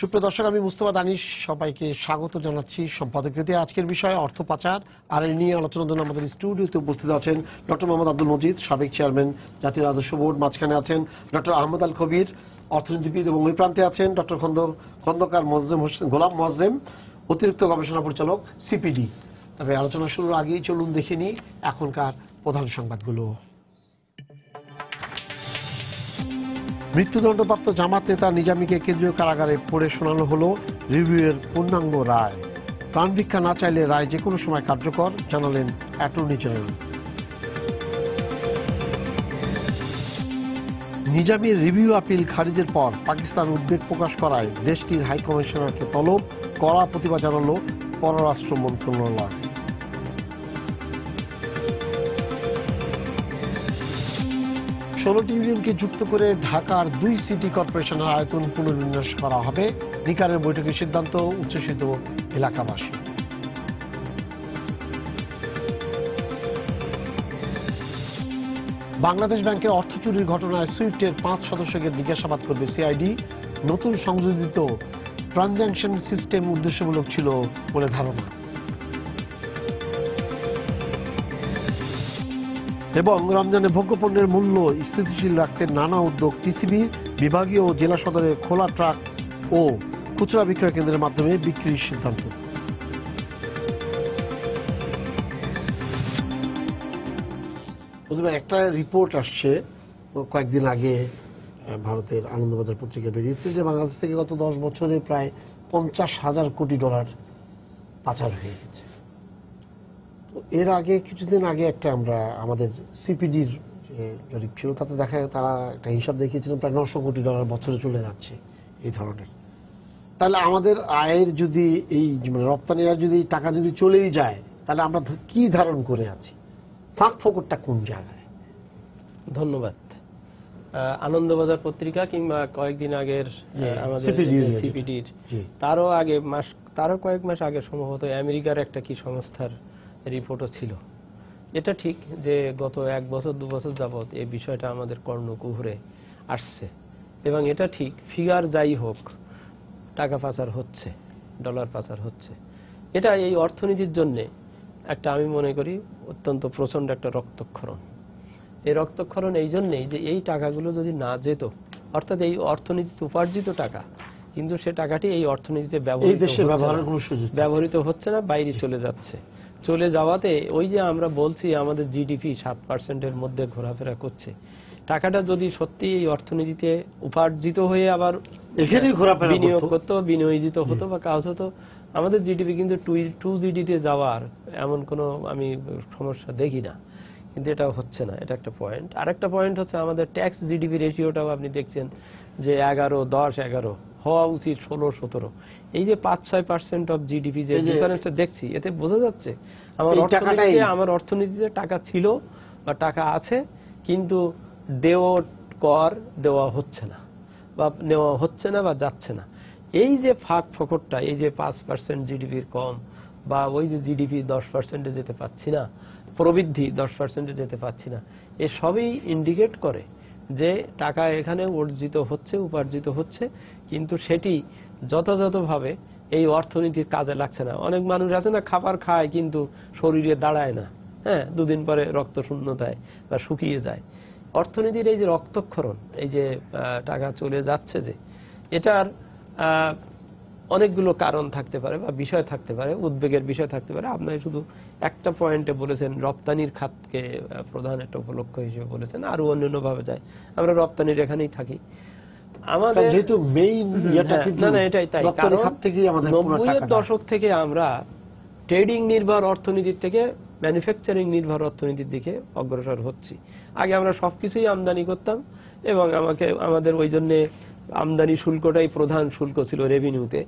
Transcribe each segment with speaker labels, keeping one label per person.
Speaker 1: সুপ্রিয় দর্শক, আমি মুস্তফা দানিশ সবাইকে স্বাগত জানাচ্ছি সম্পাদকীয়তে। আজকের বিষয় অর্থ পাচার, আর এই নিয়ে আলোচনার জন্য আমাদের স্টুডিওতে উপস্থিত আছেন ডক্টর মোহাম্মদ আব্দুল মজিদ, সাবেক চেয়ারম্যান জাতীয় রাজস্ব বোর্ড। মাঝখানে আছেন ডক্টর আহমদ আল কবির, অর্থনীতিবিদ, এবং ওই প্রান্তে আছেন ডক্টর খন্দকার গোলাম মোয়াজ্জেম, অতিরিক্ত গবেষণা পরিচালক সিপিডি। তবে আলোচনা শুরুর আগেই চলুন দেখে নিই এখনকার প্রধান সংবাদগুলো। মৃত্যুদণ্ডপ্রাপ্ত জামাত নেতা নিজামীকে কেন্দ্রীয় কারাগারে পড়ে শোনানো হল রিভিউয়ের পূর্ণাঙ্গ রায়। প্রাণভিক্ষা না চাইলে রায় যে কোনো সময় কার্যকর, জানালেন অ্যাটর্নি জেনারেল। নিজামীর রিভিউ আপিল খারিজের পর পাকিস্তান উদ্বেগ প্রকাশ করায় দেশটির হাইকমিশনারকে তলব, কড়া প্রতিবাদ জানাল পররাষ্ট্র মন্ত্রণালয়। 16টি ইউনিয়নকে যুক্ত করে ঢাকার 2 সিটি কর্পোরেশনের আয়তন পুনর্বিন্যাস করা হবে, নিকারের বৈঠকের সিদ্ধান্ত উচ্ছ্বসিত এলাকাবাসী। বাংলাদেশ ব্যাংকে অর্থ চুরির ঘটনায় সুইফটের 5 সদস্যকে জিজ্ঞাসাবাদ করবে সিআইডি। নতুন সংযোজিত ট্রানজ্যাকশন সিস্টেম উদ্দেশ্যমূলক ছিল বলে ধারণা। এবং রমজানে ভোগ্যপণ্যের মূল্য স্থিতিশীল রাখতে নানা উদ্যোগ টিসিবি, বিভাগীয় ও জেলা সদরে খোলা ট্রাক ও খুচরা বিক্রয় কেন্দ্রের মাধ্যমে বিক্রির সিদ্ধান্ত। একটা রিপোর্ট আসছে কয়েকদিন আগে, ভারতের আনন্দবাজার পত্রিকা বেরিয়েছে যে বাংলাদেশ থেকে গত 10 বছরে প্রায় 50,000 কোটি ডলার পাচার হয়ে গেছে। এর আগে কিছুদিন আগে একটা আমরা আমাদের সিপিডির যে জরিপ ছিল তাতে দেখা যায় তারা একটা হিসাব দেখিয়েছিলেন প্রায় 900 কোটি ডলার বছরে চলে যাচ্ছে এই ধরনের। তাহলে আমাদের আয়ের যদি এই মানে রপ্তানি আয়ের যদি টাকা যদি চলেই যায়, তাহলে আমরা কি ধারণ করে আছি? ফাঁক ফোকরটা কোন জায়গায়?
Speaker 2: ধন্যবাদ। আনন্দবাজার পত্রিকা কিংবা কয়েকদিন আগের আমাদের সিপিডির তারও কয়েক মাস আগে সম্ভবত আমেরিকার একটা কি সংস্থার রিপোর্টও ছিল। এটা ঠিক যে গত 1 বছর 2 বছর যাবৎ এই বিষয়টা আমাদের কর্ণকুহরে আসছে, এবং এটা ঠিক ফিগার যাই হোক টাকা পাচার হচ্ছে, ডলার পাচার হচ্ছে। এটা এই অর্থনীতির জন্য একটা, আমি মনে করি অত্যন্ত প্রচন্ড একটা রক্তক্ষরণ। এই রক্তক্ষরণ এই জন্যেই যে এই টাকাগুলো যদি না যেত, অর্থাৎ এই অর্থনীতিতে উপার্জিত টাকা, কিন্তু সে টাকাটি এই অর্থনীতিতে ব্যবহৃত হচ্ছে না, বাইরে চলে যাচ্ছে। চলে যাওয়াতে ওই যে আমরা বলছি আমাদের জিডিপি 7%-এর মধ্যে ঘোরাফেরা করছে, টাকাটা যদি সত্যি এই অর্থনীতিতে উপার্জিত হয়ে আবার বিনিয়োগ করতো, বিনিয়োজিত হতো বা কাজ হতো, আমাদের জিডিপি কিন্তু 2GDP-তে যাওয়ার এমন কোনো আমি সমস্যা দেখি না। কিন্তু এটা হচ্ছে না, এটা একটা পয়েন্ট। আরেকটা পয়েন্ট হচ্ছে আমাদের ট্যাক্স জিডিপি রেশিওটাও আপনি দেখছেন যে 11, 10, 11 হওয়া উচিত 16, 17। এই যে 5-6% অফ জিডিপি যে ডিফারেন্সটা দেখছি, এতে বোঝা যাচ্ছে আমার অর্থনীতিতে টাকা ছিল বা টাকা আছে, কিন্তু কর দেওয়া হচ্ছে না বা নেওয়া হচ্ছে না বা যাচ্ছে না। এই যে ফাঁক ফোকরটা, এই যে 5% জিডিপির কম, বা ওই যে জিডিপি 10%-এ যেতে পারছি না, প্রবৃদ্ধি 10%-এ যেতে পারছি না, এ সবই ইন্ডিকেট করে যে টাকা এখানে অর্জিত হচ্ছে, উপার্জিত হচ্ছে, কিন্তু সেটি যথাযথভাবে এই অর্থনীতির কাজে লাগছে না। অনেক মানুষ আছে না, খাবার খায় কিন্তু শরীরে দাঁড়ায় না, হ্যাঁ, 2 দিন পরে রক্ত শূন্যতায় বা শুকিয়ে যায়। অর্থনীতির এই যে রক্তক্ষরণ, এই যে টাকা চলে যাচ্ছে, যে এটার অনেকগুলো কারণ থাকতে পারে বা বিষয় থাকতে পারে, উদ্বেগের বিষয় থাকতে পারে। আপনি শুধু একটা পয়েন্টে বলেছেন, রপ্তানির খাতকে প্রধান একটা উপলক্ষ হিসেবে বলেছেন, আরো অন্যান্য ভাবে যায়। আমরা রপ্তানির এখানেই থাকি, আমাদের যেহেতু মেইন এটাই তাই। কারণ 90-এর দশক থেকে আমরা ট্রেডিং নির্ভর অর্থনীতির থেকে ম্যানুফ্যাকচারিং নির্ভর অর্থনীতির দিকে অগ্রসর হচ্ছি। আগে আমরা সবকিছুই আমদানি করতাম, এবং আমাদের ওই জন্য আমদানি শুল্কটাই প্রধান শুল্ক ছিল রেভিনিউতে,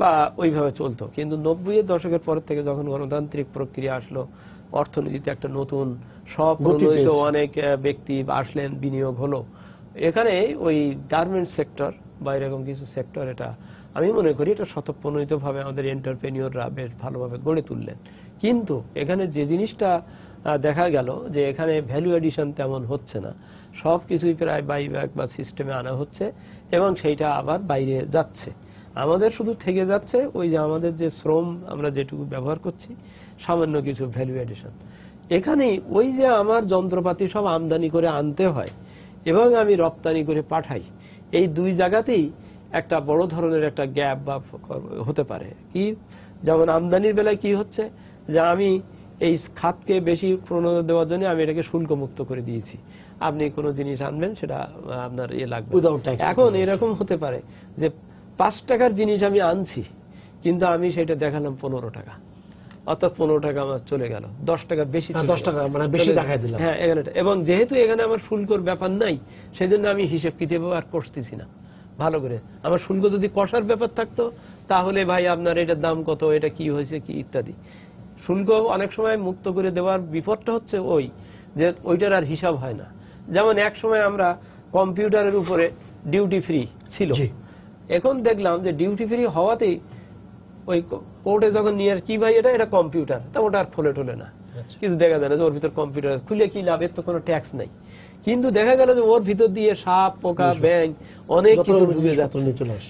Speaker 2: বা ওইভাবে চলতো। কিন্তু 90-এর দশকের পর থেকে যখন গণতান্ত্রিক প্রক্রিয়া আসলো, অর্থনীতিতে একটা নতুন স্বপ্রণোদিত অনেক ব্যক্তি আসলেন, বিনিয়োগ হলো। এখানে ওই গার্মেন্টস সেক্টর বা এরকম কিছু সেক্টর, এটা আমি মনে করি এটা স্বতঃপ্রণোদিতভাবে আমাদের এন্টারপ্রেনিয়ররা বেশ ভালোভাবে গড়ে তুললেন। কিন্তু এখানে যে জিনিসটা দেখা গেল যে এখানে ভ্যালু এডিশন তেমন হচ্ছে না, সব কিছুই প্রায় বাইব্যাক বা সিস্টেমে আনা হচ্ছে এবং সেইটা আবার বাইরে যাচ্ছে। আমাদের শুধু থেকে যাচ্ছে ওই যে আমাদের যে শ্রম আমরা যেটুকু ব্যবহার করছি, সামান্য কিছু ভ্যালু এডিশন। এখানে ওই যে আমার যন্ত্রপাতি সব আমদানি করে আনতে হয় এবং আমি রপ্তানি করে পাঠাই, এই দুই জায়গাতেই একটা বড় ধরনের একটা গ্যাপ বা হতে পারে। কি যেমন আমদানির বেলায় কি হচ্ছে যে আমি এই খাতকে বেশি প্রণোদনা দেওয়ার জন্য আমি এটাকে শুল্ক মুক্ত করে দিয়েছি, আপনি কোনো জিনিস আনবেন সেটা আপনার লাগবে। এখন এরকম হতে পারে যে 5 টাকার জিনিস আমি আনছি কিন্তু আমি সেটা দেখালাম 15 টাকা, অর্থাৎ 15 টাকা আমার চলে গেল, 10 টাকা বেশি,
Speaker 1: 10 টাকা মানে বেশি দেখাই দিলাম।
Speaker 2: হ্যাঁ এখানে, এবং যেহেতু এখানে আমার শুল্কর ব্যাপার নাই সেজন্য আমি হিসেব কিতাব আর করতেছি না ভালো করে। আমার শুল্ক যদি কষার ব্যাপার থাকতো তাহলে ভাই আপনার এটার দাম কত, এটা কি হয়েছে কি ইত্যাদি। শুল্ক অনেক সময় মুক্ত করে দেওয়ার বিপদটা হচ্ছে ওই যে ওইটার আর হিসাব হয় না। যেমন এক সময় আমরা কম্পিউটারের উপরে ডিউটি ফ্রি ছিল, এখন দেখলাম যে ডিউটি ফ্রি হওয়াতেই ওই কোর্টে যখন নিয়ে কি ভাই এটা কম্পিউটার, তা ওটা আর খোলে টোলে না, কিছু দেখা যায় না যে ওর ভিতর কম্পিউটার খুলে কি লাভ, এর তো কোনো ট্যাক্স নাই। কিন্তু দেখা গেল যে ওর ভিতর দিয়ে সাপ পোকা ব্যাঙ অনেক কিছু ঢুকে যাচ্ছে।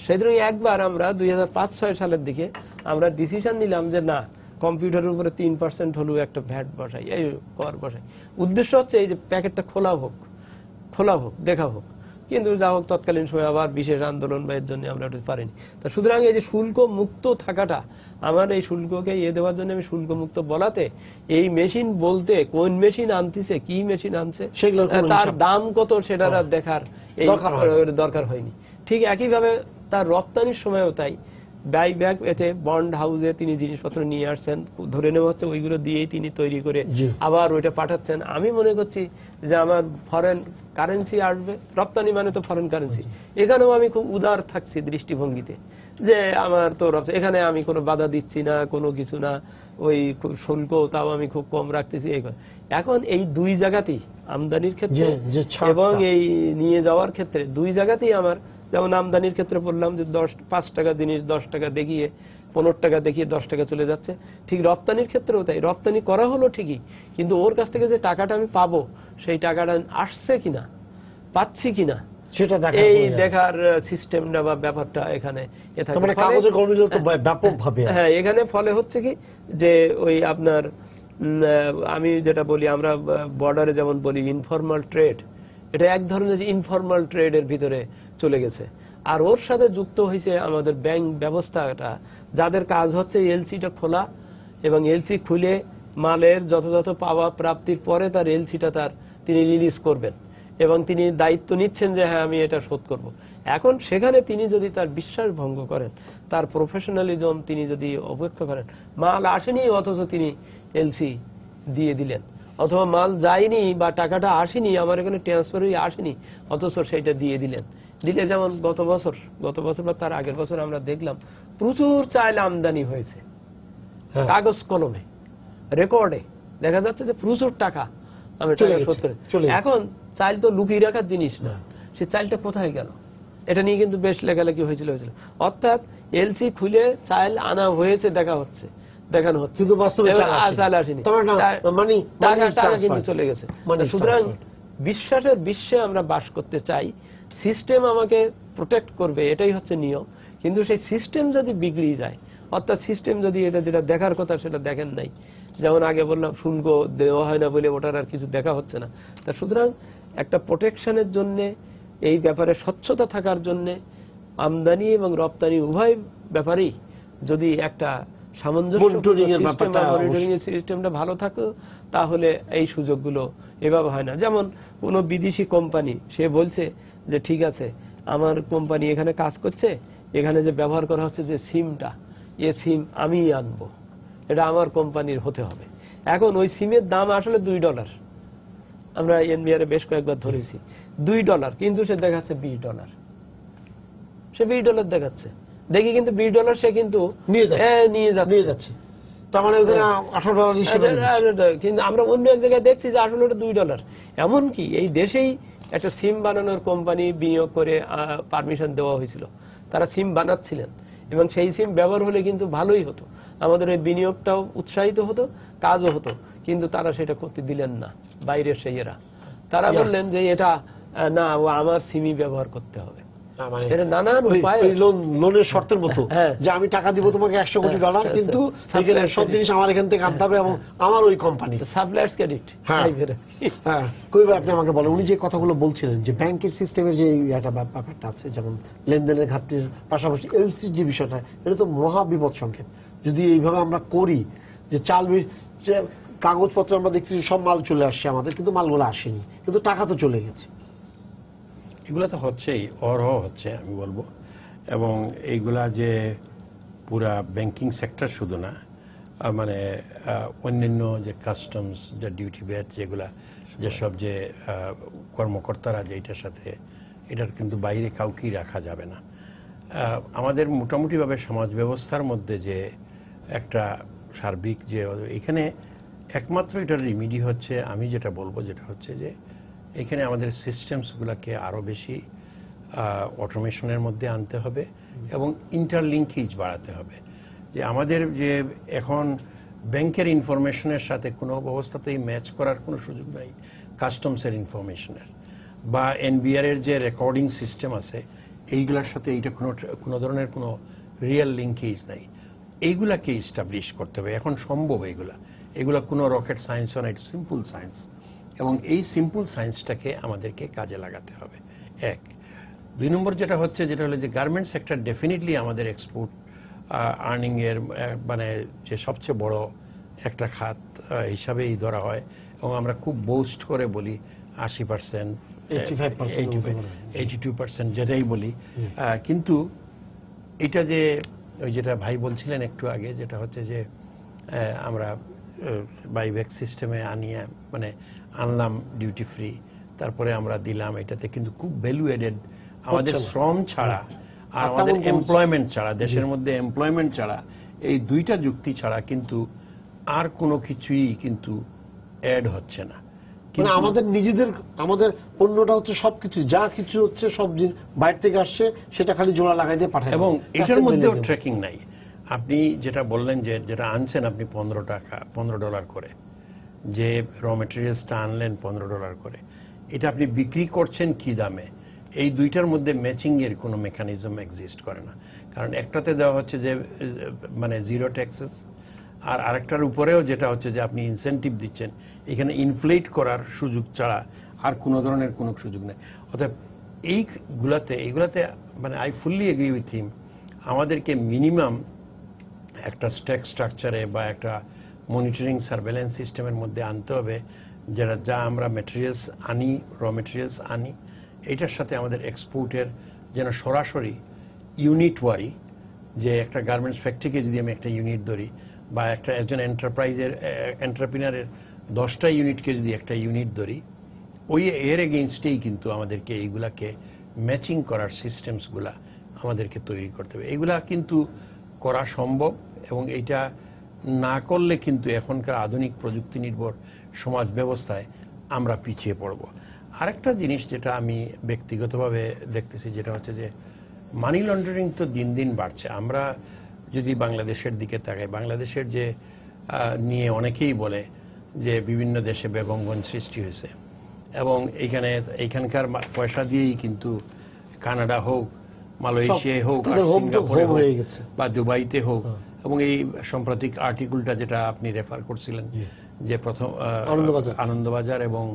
Speaker 2: সেজন্য একবার আমরা 2005-06 সালের দিকে আমরা ডিসিশন নিলাম যে না, কম্পিউটারের উপরে 3% হলেও একটা ভ্যাট বসাই, এই কর বসাই। উদ্দেশ্য হচ্ছে এই যে প্যাকেটটা খোলা হোক দেখা হোক। কিন্তু যা হোক তৎকালীন সময় আবার বিশেষ আন্দোলন বা এর জন্য আমরা ওটা পারিনি। তা সুতরাং এই যে শুল্ক মুক্ত থাকাটা, আমার এই শুল্ককে দেওয়ার জন্য আমি শুল্ক মুক্ত বলাতে এই মেশিন বলতে কোন মেশিন আনতেছে, কি মেশিন আনছে, তার দাম কত সেটা দেখার এই দরকার হয়নি। ঠিক একইভাবে তার রপ্তানির সময়ও তাই, ব্যয় ব্যাগ এতে বন্ড হাউসে তিনি জিনিসপত্র নিয়ে আসছেন, ধরে নেওয়া হচ্ছে ওইগুলো দিয়েই তিনি তৈরি করে আবার ওইটা পাঠাচ্ছেন। আমি মনে করছি যে আমার ফরেন কারেন্সি আসবে, রপ্তানি মানে তো ফরেন কারেন্সি। এখানেও আমি খুব উদার থাকছি দৃষ্টিভঙ্গিতে যে আমার তো এখানে আমি কোনো বাধা দিচ্ছি না, কোনো কিছু না, ওই শুল্ক তাও আমি খুব কম রাখতেছি। এখন এই দুই জায়গাতেই আমদানির ক্ষেত্রে এবং এই নিয়ে যাওয়ার ক্ষেত্রে দুই জায়গাতেই আমার, যেমন আমদানির ক্ষেত্রে বললাম যে 5 টাকা জিনিস 10 টাকা দেখিয়ে 15 টাকা দেখিয়ে 10 টাকা চলে যাচ্ছে, ঠিক রপ্তানির ক্ষেত্রেও তাই। রপ্তানি করা হলো ঠিকই, কিন্তু ওর কাছ থেকে যে টাকাটা আমি পাবো সেই টাকাটা আসছে কিনা, পাচ্ছি কিনা, সেটা এই দেখার সিস্টেমটা বা ব্যাপারটা এখানে ব্যাপকভাবে। হ্যাঁ, এখানে ফলে হচ্ছে কি যে ওই আপনার আমি যেটা বলি, আমরা বর্ডারে যেমন বলি ইনফরমাল ট্রেড, এটা এক ধরনের ইনফরমাল ট্রেডের ভিতরে চলে গেছে। আর ওর সাথে যুক্ত হয়েছে আমাদের ব্যাংক ব্যবস্থাটা, যাদের কাজ হচ্ছে এলসিটা খোলা এবং এলসি খুলে মালের যথাযথ পাওয়া প্রাপ্তির পরে তার এলসিটা তিনি রিলিজ করবেন এবং তিনি দায়িত্ব নিচ্ছেন যে হ্যাঁ আমি এটা শোধ করব। এখন সেখানে তিনি যদি তার বিশ্বাস ভঙ্গ করেন, তার প্রফেশনালিজম তিনি যদি অবজ্ঞা করেন, মাল আসেনি অথচ তিনি এলসি দিয়ে দিলেন, অথবা মাল যায়নি বা টাকাটা আসেনি, আমার এখানে ট্রান্সফারই আসেনি, অথচ সেইটা দিয়ে দিলে যেমন গত বছর বা তার আগের বছর আমরা দেখলাম প্রচুর চাল আমদানি হয়েছে, কাগজ কলমে রেকর্ডে দেখা যাচ্ছে যে প্রচুর টাকা আমি টাকা শোধ করে। এখন চাল তো লুকিয়ে রাখার জিনিস না, সে চালটা কোথায় গেল এটা নিয়ে কিন্তু বেশ লেখালেখি হয়েছিল। অর্থাৎ এলসি খুলে চাল আনা হয়েছে দেখানো হচ্ছে, চাল আসেনি, টাকা কিন্তু চলে গেছে। সুতরাং বিশ্বাসের বিশ্বে আমরা বাস করতে চাই, সিস্টেম আমাকে প্রোটেক্ট করবে, এটাই হচ্ছে নিয়ম। কিন্তু সেই সিস্টেম যদি বিগড়ে যায়, অর্থাৎ সিস্টেম যদি এটা যেটা দেখার কথা সেটা দেখেন নাই, যেমন আগে বললাম শুল্ক দেওয়া হয় না বলে ওটার আর কিছু দেখা হচ্ছে না। তা সুতরাং একটা প্রোটেকশনের জন্য, এই ব্যাপারে স্বচ্ছতা থাকার জন্য আমদানি এবং রপ্তানি উভয় ব্যাপারেই যদি একটা সামঞ্জস্য সিস্টেমটা ভালো থাকে, তাহলে এই সুযোগগুলো এভাবে হয় না। যেমন কোনো বিদেশি কোম্পানি সে বলছে যে ঠিক আছে আমার কোম্পানি এখানে কাজ করছে, এখানে যে ব্যবহার করা হচ্ছে যে সিমটা, এ সিম আমি আনবো, এটা আমার কোম্পানির হতে হবে। এখন ওই সিমের দাম আসলে $2, আমরা এনবিআরে বেশ কয়েকবার ধরেছি $2, কিন্তু সে দেখাচ্ছে $20, সে $20 দেখাচ্ছে, দেখি কিন্তু $20 সে কিন্তু নিয়ে যাচ্ছে, তার মানে $18। কিন্তু আমরা অন্য এক জায়গায় দেখছি যে আসলে ওটা $2। এমনকি এই দেশেই একটা সিম বানানোর কোম্পানি বিনিয়োগ করে পারমিশন দেওয়া হয়েছিল, তারা সিম বানাচ্ছিলেন এবং সেই সিম ব্যবহার হলে কিন্তু ভালোই হতো, আমাদের ওই বিনিয়োগটাও উৎসাহিত হতো, কাজও হতো, কিন্তু তারা সেটা করতে দিলেন না। বাইরের সেইয়েরা তারা বললেন যে এটা না, ও আমার সিমই ব্যবহার করতে হবে। নানান
Speaker 1: লোনের শর্তের মতো যে আমি টাকা দিব তোমাকে $100 কোটি, কিন্তু সব জিনিস আমার এখান থেকে আনতে হবে এবং আমার ওই কোম্পানি
Speaker 2: সাপ্লায়ার্স ক্রেডিট।
Speaker 1: হ্যাঁ, কই ভাই আপনি আমাকে বলেন, উনি যে কথাগুলো বলছিলেন যে ব্যাংকের সিস্টেমের যে একটা ব্যাপারটা আছে, যেমন লেনদেনের ঘাটতির পাশাপাশি এলসির যে বিষয়টা, এটা তো মহা বিপদ সংকেত যদি এইভাবে আমরা করি। যে কাগজপত্র আমরা দেখছি সব মাল চলে আসছে আমাদের, কিন্তু মালগুলো আসেনি, কিন্তু টাকা তো চলে গেছে।
Speaker 3: এগুলো তো হচ্ছেই, অহরহ হচ্ছে আমি বলবো। এবং এইগুলা যে পুরা ব্যাংকিং সেক্টর শুধু না, মানে অন্যান্য যে কাস্টমস, যে ডিউটি ব্যাট, যেগুলা যেসব যে কর্মকর্তারা যে এটার সাথে, এটার কিন্তু বাইরে কাউকেই রাখা যাবে না। আমাদের মোটামুটিভাবে সমাজ ব্যবস্থার মধ্যে যে একটা সার্বিক যে এখানে একমাত্র এটার রিমিডি হচ্ছে, আমি যেটা বলবো যেটা হচ্ছে যে এখানে আমাদের সিস্টেমসগুলোকে আরো বেশি অটোমেশনের মধ্যে আনতে হবে এবং ইন্টারলিঙ্কেজ বাড়াতে হবে। যে আমাদের যে এখন ব্যাংকের ইনফরমেশনের সাথে কোনো অবস্থাতেই ম্যাচ করার কোনো সুযোগ নাই কাস্টমসের ইনফরমেশনের, বা এনবিআর এর যে রেকর্ডিং সিস্টেম আছে এইগুলোর সাথে এইটা কোনো ধরনের কোনো রিয়েল লিঙ্কেজ নাই। এইগুলাকে ইস্টাবলিশ করতে হবে। এখন সম্ভব এগুলা কোনো রকেট সায়েন্স না, ইটস সিম্পল সায়েন্স। এবং এই সিম্পল সায়েন্সটাকে আমাদেরকে কাজে লাগাতে হবে। এক। 2 নম্বর যেটা হচ্ছে, যেটা হলো যে গার্মেন্ট সেক্টর ডেফিনেটলি আমাদের এক্সপোর্ট আর্নিং এর মানে যে সবচেয়ে বড় একটা খাত হিসাবেই ধরা হয়, এবং আমরা খুব বোস্ট করে বলি 80%, 82% যেটাই বলি। কিন্তু এটা যে ওই যেটা ভাই বলছিলেন একটু আগে, যেটা হচ্ছে যে আমরা বাইব্যাক সিস্টেমে আনিয়ে মানে আনলাম ডিউটি ফ্রি, তারপরে আমরা দিলাম, এটাতে কিন্তু খুব ভ্যালু এডেড আমাদের শ্রম ছাড়া আর আমাদের এমপ্লয়মেন্ট ছাড়া, দেশের মধ্যে এমপ্লয়মেন্ট ছাড়া, এই দুইটা যুক্তি ছাড়া কিন্তু আর কোনো কিছুই কিন্তু অ্যাড হচ্ছে না।
Speaker 1: মানে আমাদের নিজেদের, আমাদের পণ্যটা হচ্ছে সবকিছু, যা কিছু হচ্ছে সব বাইরে থেকে আসছে, সেটা খালি জোড়া লাগাই দিয়ে পাঠায়,
Speaker 3: এবং এটার মধ্যেও ট্র্যাকিং নাই। আপনি যেটা বললেন যে যেটা আনছেন আপনি $15 করে, যে র মেটেরিয়ালসটা আনলেন $15 করে, এটা আপনি বিক্রি করছেন কি দামে, এই দুইটার মধ্যে ম্যাচিং এর কোনো মেকানিজম এক্সিস্ট করে না। কারণ একটাতে দেওয়া হচ্ছে যে মানে জিরো ট্যাক্সেস, আর আরেকটার উপরেও যেটা হচ্ছে যে আপনি ইনসেন্টিভ দিচ্ছেন, এখানে ইনফ্লেট করার সুযোগ ছাড়া আর কোনো ধরনের কোনো সুযোগ নেই। অর্থাৎ এইগুলাতে মানে I fully agree with him, আমাদেরকে মিনিমাম একটা ট্যাক্স স্ট্রাকচারে বা একটা মনিটরিং সার্ভেলেন্স সিস্টেমের মধ্যে আনতে হবে, যা আমরা ম্যাটেরিয়ালস আনি, র মেটেরিয়ালস আনি, এটার সাথে আমাদের এক্সপোর্টের যেন সরাসরি ইউনিট ওয়ারি, যে একটা গার্মেন্টস ফ্যাক্টরিকে যদি আমি একটা ইউনিট ধরি, বা একজন এন্টারপ্রিনারের 10টা ইউনিটকে যদি একটা ইউনিট ধরি, ওই এর এগেইনস্টেই কিন্তু আমাদেরকে এইগুলাকে ম্যাচিং করার সিস্টেমসগুলা আমাদেরকে তৈরি করতে হবে। এইগুলা কিন্তু করা সম্ভব, এবং এইটা না করলে কিন্তু এখনকার আধুনিক প্রযুক্তি নির্ভর সমাজ ব্যবস্থায় আমরা পিছিয়ে পড়ব। আরেকটা জিনিস যেটা আমি ব্যক্তিগতভাবে দেখতেছি, যেটা হচ্ছে যে মানি লন্ডারিং তো দিন দিন বাড়ছে। আমরা যদি বাংলাদেশের দিকে তাকাই, বাংলাদেশের যে নিয়ে অনেকেই বলে যে বিভিন্ন দেশে বেগমগঞ্জ সৃষ্টি হয়েছে, এবং এইখানকার পয়সা দিয়েই কিন্তু কানাডা হোক, মালয়েশিয়ায় হোক, সিঙ্গাপুরে হোক, বা দুবাইতে হোক, এবং এই সাম্প্রতিক আর্টিকেলটা যেটা আপনি রেফার করছিলেন, যে প্রথম আনন্দবাজার এবং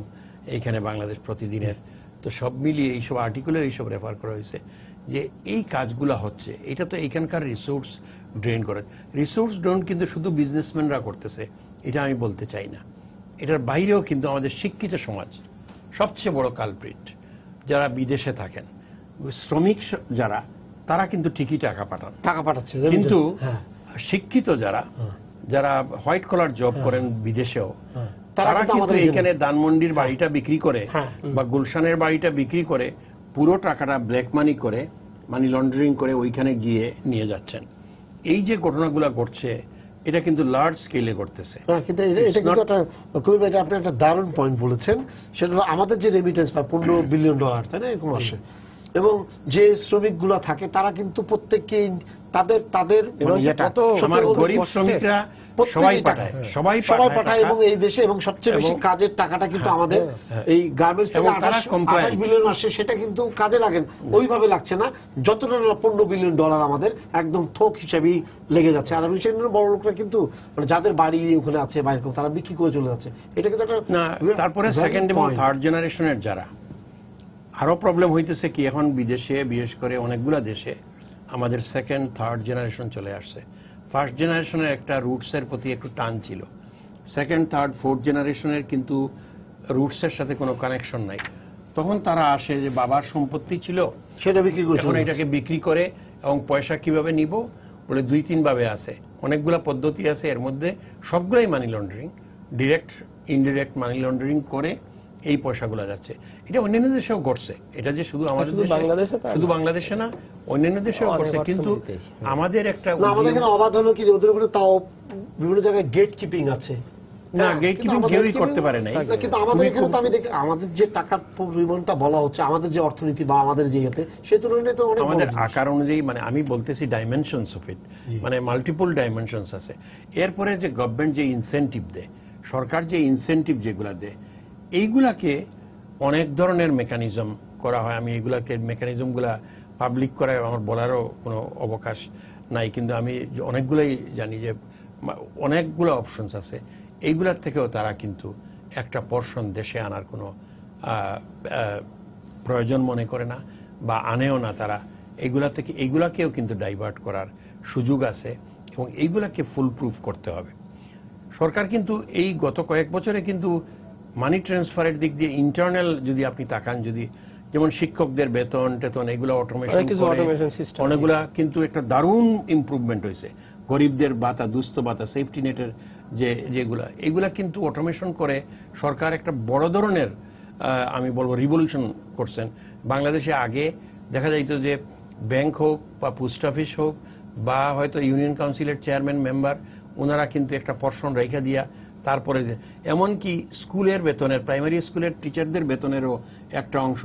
Speaker 3: এইখানে বাংলাদেশ প্রতিদিনের, তো সব মিলিয়ে এইসব আর্টিকেলের এইসব রেফার করা হয়েছে যে এই কাজগুলো হচ্ছে। এটা তো এইখানকার রিসোর্স ড্রেন করে। রিসোর্স ড্রেন কিন্তু শুধু বিজনেসম্যানরা করতেছে এটা আমি বলতে চাই না, এটার বাইরেও কিন্তু আমাদের শিক্ষিত সমাজ সবচেয়ে বড় কালপ্রিট, যারা বিদেশে থাকেন, শ্রমিক যারা, তারা কিন্তু ঠিকই টাকা পাঠাচ্ছে, কিন্তু শিক্ষিত যারা হোয়াইট কলার জব করেন বিদেশেও, তারা কিন্তু এখানে ধানমন্ডির বাড়িটা বিক্রি করে বা গুলশানের বাড়িটা বিক্রি করে পুরো টাকাটা ব্ল্যাক মানি করে, মানি লন্ডারিং করে ওইখানে গিয়ে নিয়ে যাচ্ছেন। এই যে ঘটনাগুলো ঘটছে, এটা কিন্তু লার্জ স্কেলে করতেছে।
Speaker 1: কিন্তু এটা কিন্তু আপনি একটা দারুণ পয়েন্ট বলেছেন, সেটা হলো আমাদের যে রেমিটেন্স পায় $15 বিলিয়ন, তাই না, এরকম আসে, এবং যে শ্রমিকগুলো থাকে তারা কিন্তু প্রত্যেককেই তাদের
Speaker 3: আমার গরিব শ্রমিকরা সবাই পাঠায়
Speaker 1: সবাই পাঠায় এবং এই দেশে এবং সবচেয়ে বেশি কাজের টাকাটা কিন্তু আমাদের এই গার্মেন্টস থেকে 28 বিলিয়ন আসে, সেটা কিন্তু কাজে লাগে ওইভাবে লাগছে না যতটা $15 বিলিয়ন আমাদের একদম থোক হিসেবেই লেগে যাচ্ছে। আর সেই বড় লোকরা কিন্তু মানে যাদের বাড়ি ওখানে আছে বাইরে তারা বিক্রি করে চলে যাচ্ছে। এটা কিন্তু একটা
Speaker 3: তারপরে সেকেন্ড এবং থার্ড জেনারেশনের যারা আরো প্রবলেম হইতেছে কি, এখন বিদেশে বিশেষ করে অনেকগুলা দেশে আমাদের সেকেন্ড থার্ড জেনারেশন চলে আসছে। ফার্স্ট জেনারেশনের একটা রুটসের প্রতি একটু টান ছিল, সেকেন্ড থার্ড ফোর্থ জেনারেশনের কিন্তু রুটসের সাথে কোনো কানেকশন নাই। তখন তারা আসে যে বাবার সম্পত্তি ছিল
Speaker 1: সেটা বিক্রি করে,
Speaker 3: এখন এটাকে বিক্রি করে এবং পয়সা কিভাবে নিব বলে 2-3 ভাবে আছে, অনেকগুলা পদ্ধতি আছে। এর মধ্যে সবগুলাই money laundering, direct indirect money laundering করে এই পয়সাগুলো যাচ্ছে। এটা অন্যান্য দেশেও ঘটছে, এটা যে শুধু আমাদের শুধু বাংলাদেশে না অন্যান্য দেশেও ঘটছে। কিন্তু আমাদের একটা
Speaker 1: আমাদের এখানে অবাধ হলো কি ওদের উপরে তাও বিভিন্ন জায়গায় গেট কিপিং আছে,
Speaker 3: না গেট কিপিং কেউই করতে পারে না।
Speaker 1: কিন্তু আমাদের এখানে তো আমি দেখি আমাদের যে টাকার পরিমাণটা বলা হচ্ছে, আমাদের যে অর্থনীতি বা আমাদের যে ইয়েতে সেই তুলনায় তো অনেক
Speaker 3: আমাদের আকার অনুযায়ী, মানে আমি বলতেছি ডাইমেনশনস অফ ইট, মানে মাল্টিপল ডাইমেনশনস আছে। এরপরে যে গভর্নমেন্ট যে ইনসেনটিভ দেয়, সরকার যে ইনসেনটিভ যেগুলা দেয়, এইগুলাকে অনেক ধরনের মেকানিজম করা হয়। আমি এইগুলাকে মেকানিজমগুলা পাবলিক করার আমার বলারও কোনো অবকাশ নাই, কিন্তু আমি অনেকগুলাই জানি যে অনেকগুলো অপশনস আছে। এইগুলার থেকেও তারা কিন্তু একটা পোরশন দেশে আনার কোনো প্রয়োজন মনে করে না বা আনেও না তারা। এইগুলা থেকে এইগুলাকেও কিন্তু ডাইভার্ট করার সুযোগ আছে এবং এইগুলাকে ফুল প্রুফ করতে হবে। সরকার কিন্তু এই গত কয়েক বছরে কিন্তু মানি ট্রান্সফারের দিক দিয়ে ইন্টারনাল যদি আপনি তাকান, যদি যেমন শিক্ষকদের বেতন টেতন এগুলো অটোমেশন অনেকগুলা কিন্তু একটা দারুণ ইমপ্রুভমেন্ট হয়েছে। গরিবদের ভাতা, দুস্থ ভাতা, সেফটি নেটের যেগুলা এইগুলা কিন্তু অটোমেশন করে সরকার একটা বড় ধরনের আমি বলবো রিভলিউশন করছেন। বাংলাদেশে আগে দেখা যাইত যে ব্যাংক হোক বা পোস্ট অফিস হোক বা হয়তো ইউনিয়ন কাউন্সিলের চেয়ারম্যান মেম্বার, ওনারা কিন্তু একটা পোরশন রেখে দিয়া তারপরে এমনকি স্কুলের বেতনের, প্রাইমারি স্কুলের টিচারদের বেতনেরও একটা অংশ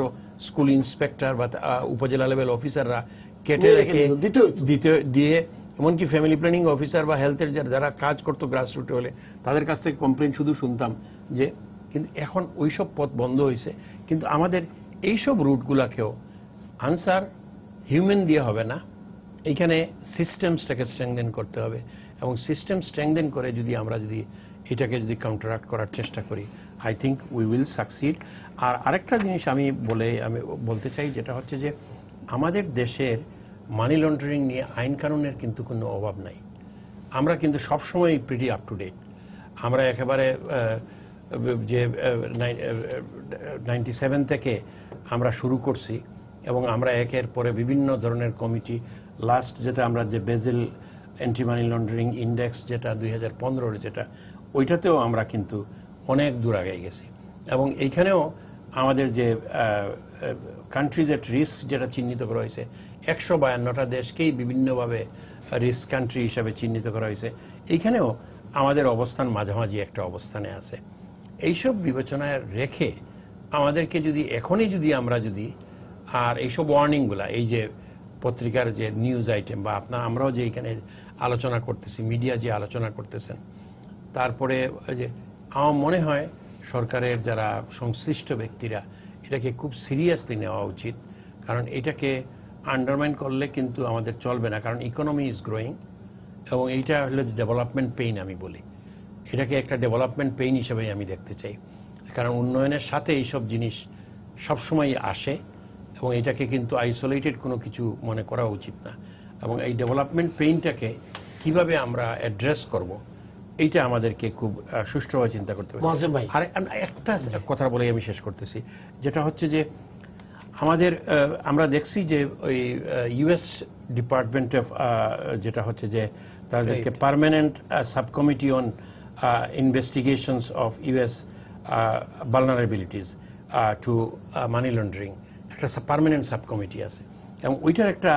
Speaker 3: স্কুল ইন্সপেক্টর বা উপজেলা লেভেল অফিসাররা কেটে রেখে দিয়ে, এমনকি ফ্যামিলি প্ল্যানিং অফিসার বা হেলথের যারা কাজ করতো গ্রাসরুটে হলে তাদের কাছ থেকে কমপ্লেন শুধু শুনতাম যে, কিন্তু এখন ওইসব পথ বন্ধ হয়েছে। কিন্তু আমাদের এইসব রুটগুলাকেও আনসার হিউম্যান দিয়ে হবে না, এইখানে সিস্টেমসটাকে স্ট্রেংথেন করতে হবে এবং সিস্টেম স্ট্রেংথেন করে যদি আমরা যদি এটাকে যদি কাউন্টারঅ্যাক্ট করার চেষ্টা করি, I think we will succeed. আর আরেকটা জিনিস আমি বলতে চাই, যেটা হচ্ছে যে আমাদের দেশের মানি লন্ডারিং নিয়ে আইন কানুনের কিন্তু কোনো অভাব নাই। আমরা কিন্তু সবসময় প্রিটি আপ টু ডেট। আমরা একেবারে যে 97 থেকে আমরা শুরু করছি এবং আমরা একের পরে বিভিন্ন ধরনের কমিটি, লাস্ট যেটা আমরা যে বেজেল অ্যান্টি মানি লন্ডারিং ইন্ডেক্স যেটা 2015 যেটা, ওইটাতেও আমরা কিন্তু অনেক দূর আগে গেছি। এবং এইখানেও আমাদের যে কান্ট্রিজ এট রিস্ক যেটা চিহ্নিত করা হয়েছে, 152টা দেশকেই বিভিন্নভাবে রিস্ক কান্ট্রি হিসাবে চিহ্নিত করা হয়েছে। এইখানেও আমাদের অবস্থান মাঝামাঝি একটা অবস্থানে আছে। এইসব বিবেচনায় রেখে আমাদেরকে যদি এখনই যদি আমরা যদি আর এইসব ওয়ার্নিংগুলা, এই যে পত্রিকার যে নিউজ আইটেম বা আমরাও যে এখানে আলোচনা করতেছি, মিডিয়া যে আলোচনা করতেছেন, তারপরে যে আমার মনে হয় সরকারের যারা সংশ্লিষ্ট ব্যক্তিরা এটাকে খুব সিরিয়াসলি নেওয়া উচিত। কারণ এটাকে আন্ডারমাইন করলে কিন্তু আমাদের চলবে না। কারণ ইকোনমি ইজ গ্রোয়িং এবং এইটা হলো ডেভেলপমেন্ট পেইন। আমি বলি এটাকে একটা ডেভেলপমেন্ট পেইন হিসেবেই আমি দেখতে চাই। কারণ উন্নয়নের সাথে এইসব জিনিস সবসময় আসে এবং এটাকে কিন্তু আইসোলেটেড কোনো কিছু মনে করা উচিত না। এবং এই ডেভেলপমেন্ট পেইনটাকে কিভাবে আমরা অ্যাড্রেস করব, এইটা আমাদেরকে খুব সুষ্ঠুভাবে চিন্তা করতে হবে। আর একটা কথা বলে আমি শেষ করতেছি, যেটা হচ্ছে যে আমাদের আমরা দেখছি যে ওই ইউএস ডিপার্টমেন্ট অফ যেটা হচ্ছে যে তাদেরকে permanent subcommittee on investigations of US vulnerabilities to money laundering, একটা পার্মানেন্ট সাবকমিটি আছে এবং ওইটার একটা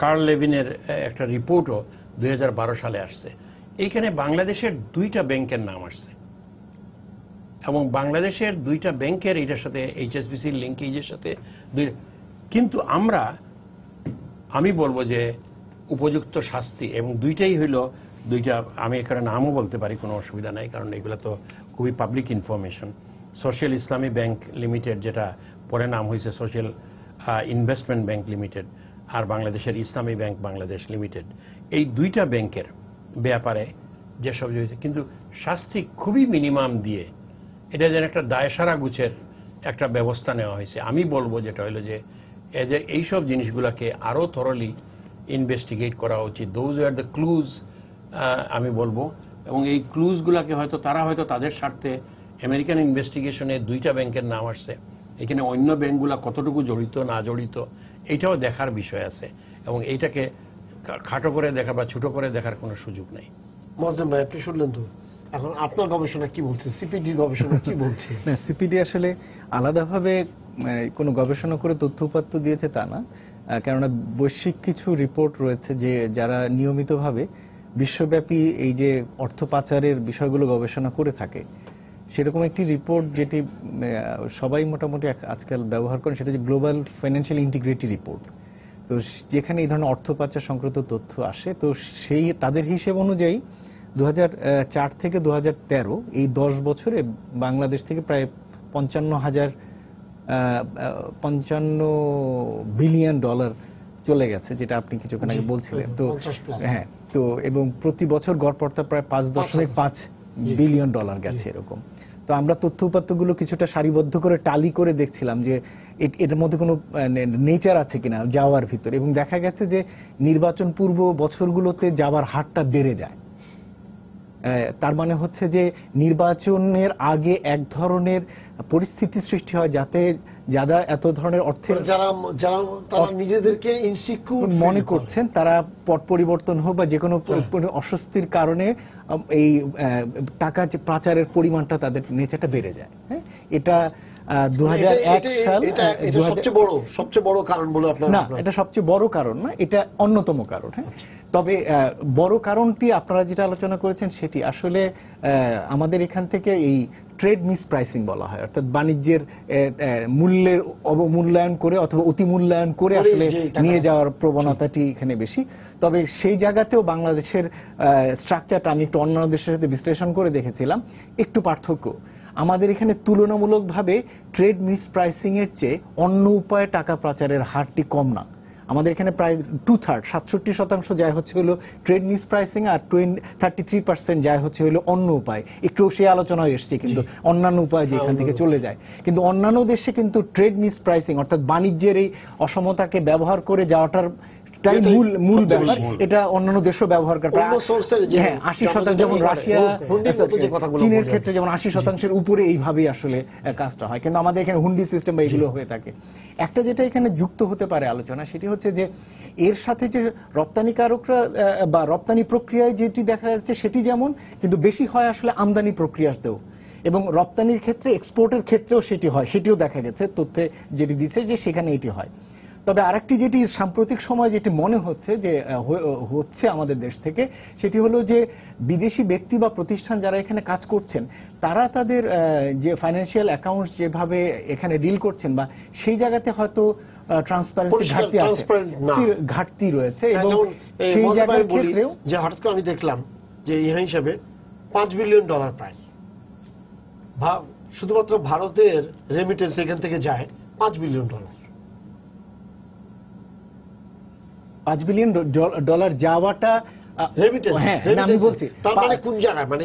Speaker 3: কার্ল লেভিনের একটা রিপোর্টও 2012 সালে আসছে। এইখানে বাংলাদেশের 2টা ব্যাংকের নাম আসছে এবং বাংলাদেশের 2টা ব্যাংকের এটার সাথে এইচএসবিসির লিঙ্কেজের সাথে কিন্তু আমি বলবো যে উপযুক্ত শাস্তি এবং দুইটাই হইল দুইটা, আমি এখানে নামও বলতে পারি, কোনো অসুবিধা নাই, কারণ এগুলো তো খুবই পাবলিক ইনফরমেশন। সোশ্যাল ইসলামী ব্যাংক লিমিটেড, যেটা পরে নাম হয়েছে সোশ্যাল ইনভেস্টমেন্ট ব্যাংক লিমিটেড, আর বাংলাদেশের ইসলামী ব্যাংক বাংলাদেশ লিমিটেড, এই দুইটা ব্যাংকের ব্যাপারে যেসব হয়েছে, কিন্তু শাস্তি খুবই মিনিমাম দিয়ে এটা যেন একটা দায়সারা গুছের একটা ব্যবস্থা নেওয়া হয়েছে। আমি বলবো যেটা হলো যে এইসব জিনিসগুলোকে আরো থরলি ইনভেস্টিগেট করা উচিত। দোজ আর দ্য ক্লুজ, আমি বলবো, এবং এই ক্লুজগুলোকে হয়তো তারা হয়তো তাদের স্বার্থে আমেরিকান ইনভেস্টিগেশনে দুইটা ব্যাংকের নাম আসছে, এখানে অন্য ব্যাংকগুলো কতটুকু জড়িত না জড়িত এটাও দেখার বিষয় আছে, এবং এইটাকে খাটো করে দেখা বা ছোট করে দেখার কোনো সুযোগ নেই।
Speaker 1: মোয়াজ্জেম ভাই, আপনি শুনলেন তো, এখন আপনার গবেষণা কি বলছে, সিপিডি গবেষণা কি বলছে?
Speaker 4: না, সিপিডি আসলে আলাদাভাবে কোনো গবেষণা করে তথ্য উপাত্ত দিয়েছে তা না, কেননা বৈশ্বিক কিছু রিপোর্ট রয়েছে যে যারা নিয়মিতভাবে বিশ্বব্যাপী এই যে অর্থ পাচারের বিষয়গুলো গবেষণা করে থাকে, সেরকম একটি রিপোর্ট যেটি সবাই মোটামুটি আজকাল ব্যবহার করেন, সেটা হচ্ছে গ্লোবাল ফাইন্যান্সিয়াল ইন্টিগ্রিটি রিপোর্ট। তো যেখানে এই ধরনের অর্থ পাচার সংক্রান্ত তথ্য আসে, তো সেই তাদের হিসেব অনুযায়ী 2004 থেকে 2013 এই 10 বছরে বাংলাদেশ থেকে প্রায় 55 বিলিয়ন ডলার চলে গেছে, যেটা আপনি কিছুক্ষণ আগে বলছিলেন। তো হ্যাঁ, তো এবং প্রতি বছর গড়পড়তা প্রায় 5.5 বিলিয়ন ডলার গেছে এরকম। তো আমরা তথ্য উপাত্তগুলো কিছুটা সারিবদ্ধ করে টালি করে দেখছিলাম যে এটার মধ্যে কোনো নেচার আছে কিনা যাওয়ার ভিতরে, এবং দেখা গেছে যে নির্বাচন পূর্ব বছরগুলোতে যাওয়ার হারটা বেড়ে যায়। তার মানে হচ্ছে যে নির্বাচনের আগে এক ধরনের পরিস্থিতি সৃষ্টি হয় যাতে যারা এত ধরনের অর্থের
Speaker 1: যারা নিজেদেরকে ইনসিকিউর
Speaker 4: মনে করছেন, তারা পট পরিবর্তন হোক বা যে কোনো অস্বস্তির কারণে এই টাকা পাচারের পরিমাণটা তাদের নেচারটা বেড়ে যায়। হ্যাঁ, এটা 2001 সাল
Speaker 1: সবচেয়ে বড় কারণ বলে আপনার?
Speaker 4: না, এটা সবচেয়ে বড় কারণ না, এটা অন্যতম কারণ। হ্যাঁ, তবে বড় কারণটি আপনারা যেটা আলোচনা করেছেন সেটি আসলে আমাদের এখান থেকে এই ট্রেড মিস প্রাইসিং বলা হয়, অর্থাৎ বাণিজ্যের মূল্যের অবমূল্যায়ন করে অথবা অতিমূল্যায়ন করে আসলে নিয়ে যাওয়ার প্রবণতাটি এখানে বেশি। তবে সেই জায়গাতেও বাংলাদেশের স্ট্রাকচারটা আমি একটু অন্যান্য দেশের সাথে বিশ্লেষণ করে দেখেছিলাম, একটু পার্থক্য। আমাদের এখানে তুলনামূলকভাবে ট্রেড মিস প্রাইসিং এর চেয়ে অন্য উপায়ে টাকা পাচারের হারটি কম না। আমাদের এখানে প্রায় 67% যায় হচ্ছে হলো ট্রেড মিস প্রাইসিং, আর 33% যায় হচ্ছে হলো অন্য উপায়। একটু সে আলোচনায় এসছে, কিন্তু অন্যান্য উপায় যে এখান থেকে চলে যায়। কিন্তু অন্যান্য দেশে কিন্তু ট্রেড মিস প্রাইসিং অর্থাৎ বাণিজ্যের এই অসমতাকে ব্যবহার করে যাওয়াটার মূল ব্যাপার, এটা অন্যান্য দেশও ব্যবহার করে। 80% যেমন রাশিয়া, চীনের ক্ষেত্রে যেমন 80%-এর উপরে এইভাবেই আসলে কাজটা হয়, কিন্তু আমাদের এখানে হুন্ডি সিস্টেম বা এগুলো হয়ে থাকে। একটা যেটা এখানে যুক্ত হতে পারে আলোচনা, সেটি হচ্ছে যে এর সাথে যে রপ্তানিকারকরা বা রপ্তানি প্রক্রিয়ায় যেটি দেখা যাচ্ছে সেটি যেমন, কিন্তু বেশি হয় আসলে আমদানি প্রক্রিয়াতেও, এবং রপ্তানির ক্ষেত্রে এক্সপোর্টের ক্ষেত্রেও সেটি হয়, সেটিও দেখা গেছে তথ্যে যেটি দিচ্ছে যে সেখানে এটি হয়। তবে আরেকটি যেটি সাম্প্রতিক সময় যেটি মনে হচ্ছে যে হচ্ছে আমাদের দেশ থেকে, সেটি হলো যে বিদেশি ব্যক্তি বা প্রতিষ্ঠান যারা এখানে কাজ করছেন, তারা তাদের যে ফাইন্যান্সিয়াল অ্যাকাউন্টস যেভাবে এখানে ডিল করছেন, বা সেই জায়গাতে হয়তো ট্রান্সপারেন্সি ঘাটতি রয়েছে, এবং সেই জায়গার ক্ষেত্রেও
Speaker 1: যে হঠাৎ করে আমি দেখলাম যে ইহা হিসাবে $5 বিলিয়ন প্রায় শুধুমাত্র ভারতের রেমিটেন্স এখান থেকে যায় $5 বিলিয়ন।
Speaker 4: $5 বিলিয়ন যাওয়াটা আমি বলছি,
Speaker 1: তার মানে কোন জায়গায়, মানে